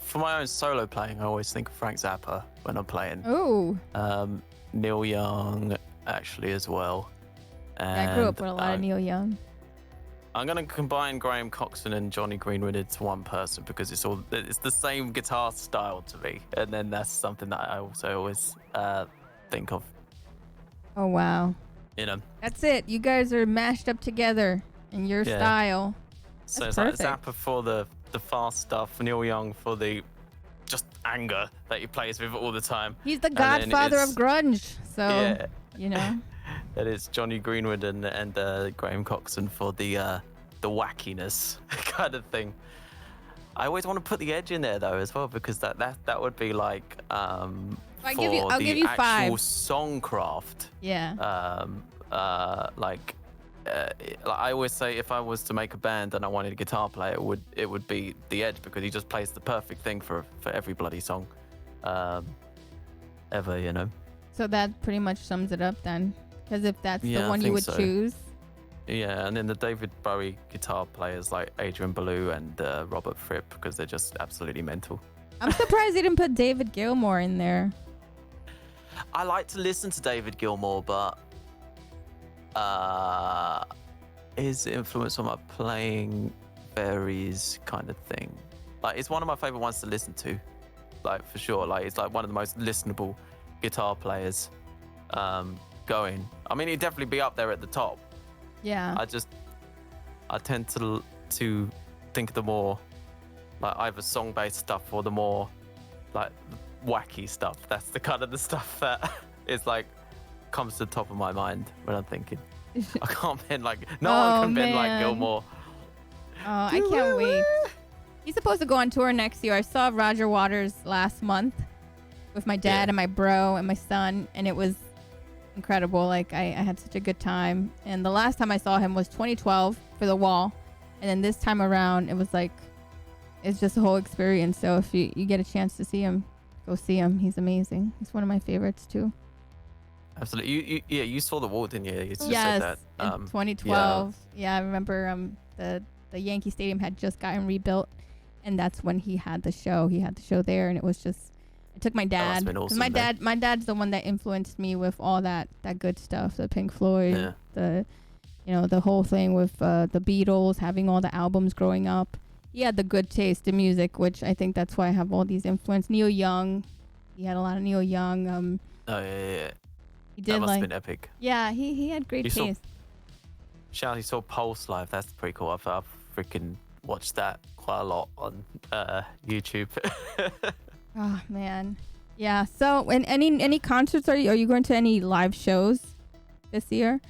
for my own solo playing, I always think of Frank Zappa when I'm playing. Oh, Neil Young, actually, as well. And I grew up with a lot of Neil Young. I'm gonna combine Graham Coxon and Johnny Greenwood into one person because it's the same guitar style to me, and then that's something that I also always think of. Oh wow. You know. That's it. You guys are mashed up together in your style. So That's it's like perfect. Zappa for the fast stuff, Neil Young for the just anger that he plays with all the time. He's the And then godfather of it's- grunge. So Yeah. you know. That is Johnny Greenwood and Graham Coxon for the wackiness kind of thing. I always want to put the edge in there though as well because that would be like I'll for give you the actual 5. songcraft. Yeah. Like I always say, if I was to make a band and I wanted a guitar player, it would be the Edge because he just plays the perfect thing for every bloody song, ever. You know. So that pretty much sums it up then, because if that's the Yeah, I one you think would so. choose. Yeah, and then the David Bowie guitar players like Adrian Belew and Robert Fripp because they're just absolutely mental. I'm surprised they didn't put David Gilmour in there. I like to listen to David Gilmour, but his influence on my playing varies, kind of thing. Like, it's one of my favorite ones to listen to, like for sure. Like, it's like one of the most listenable guitar players going. I mean, he'd definitely be up there at the top. Yeah. I tend to think of the more like either song-based stuff or the more like wacky stuff. That's the kind of the stuff that is like comes to the top of my mind when I'm thinking. I can't bend like no one can bend like man. Gilmour. Oh, I can't wait. He's supposed to go on tour next year. I saw Roger Waters last month with my dad and my bro and my son, and it was incredible. Like, I had such a good time. And the last time I saw him was 2012 for The Wall. And then this time around, it was like, it's just a whole experience. So if you get a chance to see him, go see him. He's amazing. He's one of my favorites too. Absolutely. You saw The Wall, didn't you? You just Yes, said that. in 2012. Yeah, I remember the Yankee Stadium had just gotten rebuilt, and that's when he had the show. He had the show there, and it was just. I took my must dad. have been 'Cause awesome my dad's the one that influenced me with all that good stuff. The Pink Floyd, the whole thing with the Beatles, having all the albums growing up. He had the good taste in music, which I think that's why I have all these influence. Neil Young, he had a lot of Neil Young. Oh yeah. He did That must like. have been epic. Yeah, he had great You saw- taste. Shout, you saw Pulse live. That's pretty cool. I've freaking watched that quite a lot on YouTube. Oh man, yeah. So, and any concerts? Are you going to any live shows this year?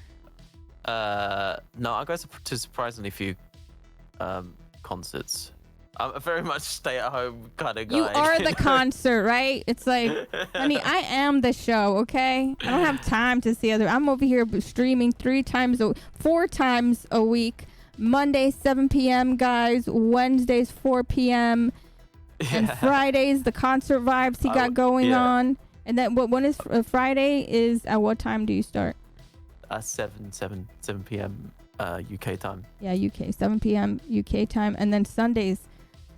No, I go to surprisingly few concerts. I'm a very much stay-at-home kind of guy. You are the concert, right? It's like, honey, I am the show. Okay, I don't have time to see other. I'm over here streaming 4 times a week. Monday 7 p.m. guys. Wednesdays 4 p.m. And Fridays the concert vibes he got going on. And then when is Friday? Is at what time do you start? 7 p.m. UK time. Yeah, UK 7 p.m. UK time, and then Sundays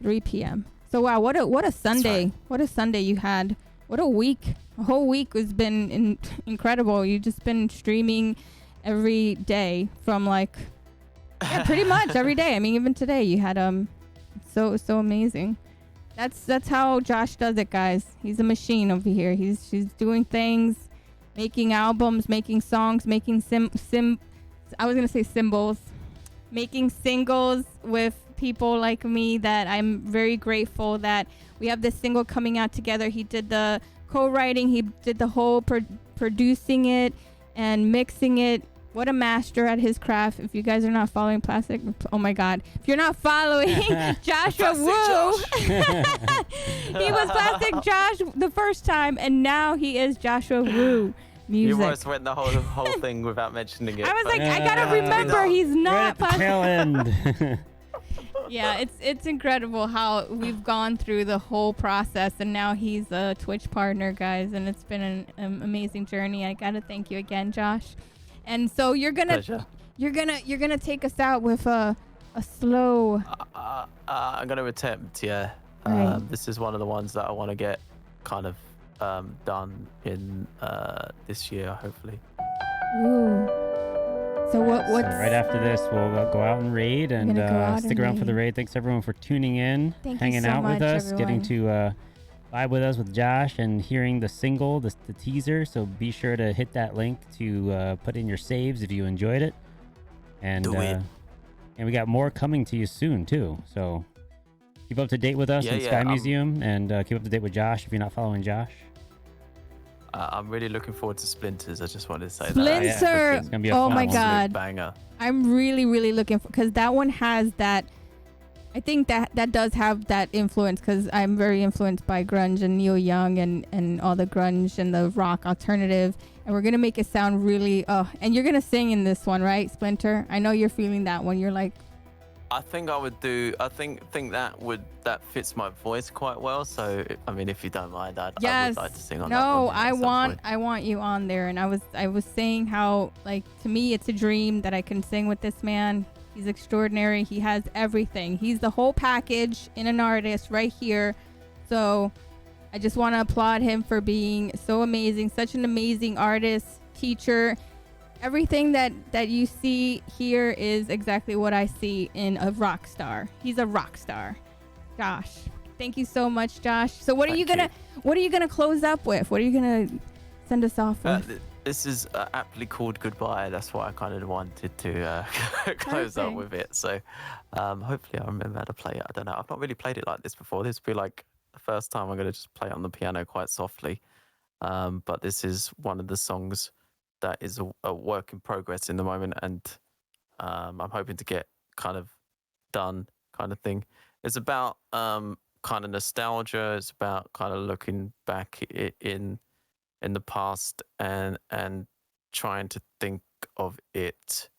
3 p.m. So wow, what a Sunday! Right. What a Sunday you had! What a week! A whole week has been incredible. You've just been streaming every day from like pretty much every day. I mean, even today you had so amazing. That's how Josh does it, guys. He's a machine over here. She's doing things, making albums, making songs, making I was gonna say symbols, making singles with people like me that I'm very grateful that we have this single coming out together. He did the co-writing, he did the whole producing it and mixing it. What a master at his craft. If you guys are not following Plastic, oh my God. If you're not following Joshua Wu, he was Plastic Josh the first time, and now he is Joshua Wu. Music. You almost went the whole thing without mentioning it. I was but- like, I gotta remember he's not Right at the tail end. Yeah, it's incredible how we've gone through the whole process, and now he's a Twitch partner, guys, and it's been an amazing journey. I gotta thank you again, Josh. And so you're gonna take us out with a slow. I'm gonna attempt. Yeah. Right. This is one of the ones that I want to get kind of done in this year, hopefully. Ooh. So what's So right after this, we'll go out and raid and gonna go out stick and around for the raid. raid. Thanks everyone for tuning in, Thank you hanging so out much, with us, getting everyone. to vibe with us with Josh and hearing the single, the teaser. So be sure to hit that link to put in your saves if you enjoyed it. And Do it. And we got more coming to you soon too. So keep up to date with us Yeah, in yeah, SkyMuseum and keep up to date with Josh if you're not following Josh. I'm really looking forward to Splinters. I just wanted to say that. Splinter. It's gonna be a Oh fun my one. God. Banger. I'm really, really looking for, because that one has that. I think that does have that influence, because I'm very influenced by grunge and Neil Young and all the grunge and the rock alternative. And we're gonna make it sound really. And you're gonna sing in this one, right, Splinter? I know you're feeling that one. You're like, I think I would do. I think that fits my voice quite well. So I mean, if you don't mind, I yes. would like to sing on that No, one. I want you on there. And I was saying how, like, to me it's a dream that I can sing with this man. He's extraordinary. He has everything. He's the whole package in an artist right here. So I just want to applaud him for being so amazing, such an amazing artist, teacher. Everything that you see here is exactly what I see in a rock star. He's a rock star. Josh, thank you so much, Josh. So what are you gonna close up with? What are you gonna send us off with? This is aptly called Goodbye. That's why I kind of wanted to close up with it. So hopefully I remember how to play it. I don't know. I've not really played it like this before. This will be like the first time I'm going to just play it on the piano quite softly. But this is one of the songs that is a work in progress in the moment, and I'm hoping to get kind of done kind of thing. It's about kind of nostalgia. It's about kind of looking back in the past and trying to think of it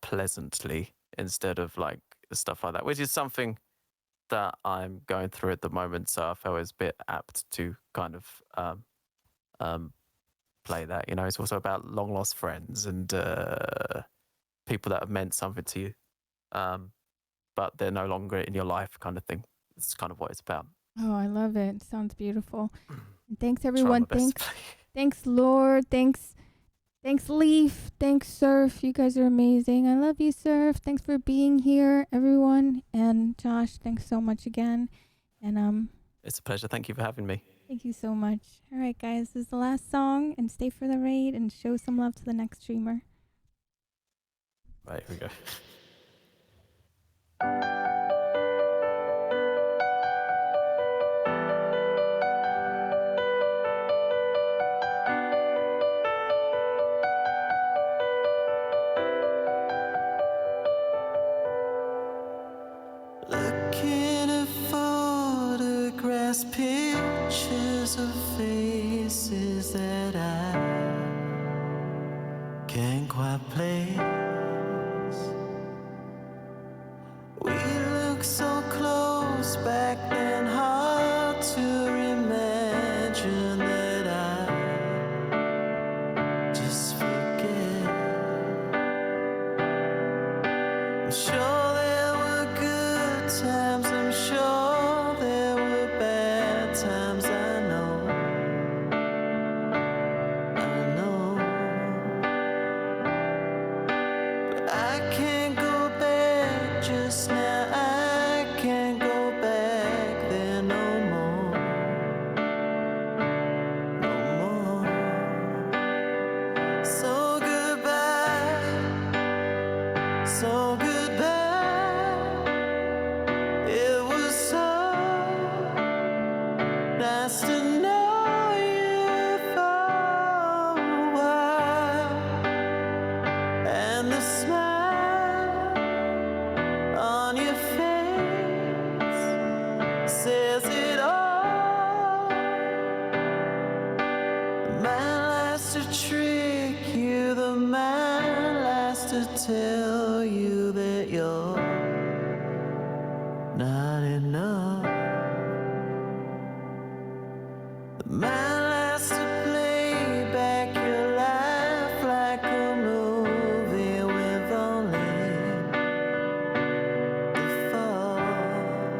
pleasantly instead of like stuff like that, which is something that I'm going through at the moment. So I felt it was a bit apt to kind of play that. You know, it's also about long lost friends and people that have meant something to you, but they're no longer in your life, kind of thing. It's kind of what it's about. Oh, I love it. Sounds beautiful. And thanks Try everyone. my best to play. Thanks Lord. Thanks Leaf. Thanks Surf. You guys are amazing. I love you, Surf. Thanks for being here, everyone. And Josh, thanks so much again. And It's a pleasure. Thank you for having me. thank you so much. All right, guys, this is the last song, and stay for the raid and show some love to the next streamer. Right, here we go. Looking at photographs, pictures of faces that I can't quite place. We look so close back then, hard to imagine that I just forget. I'm sure there were good times, I'm sure there were bad times, I know. But I can't go back just now, I can't go back there no more. No more. So goodbye. So goodbye. It was so nice to know you for a while, and the smile on your face says it all. The man likes to trick you, the man likes to tell you that you're not enough. The man likes to play back your life like a movie with only the faults.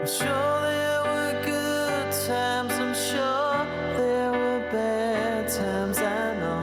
I'm sure there were good times, I'm sure there were bad times, I know.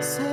Say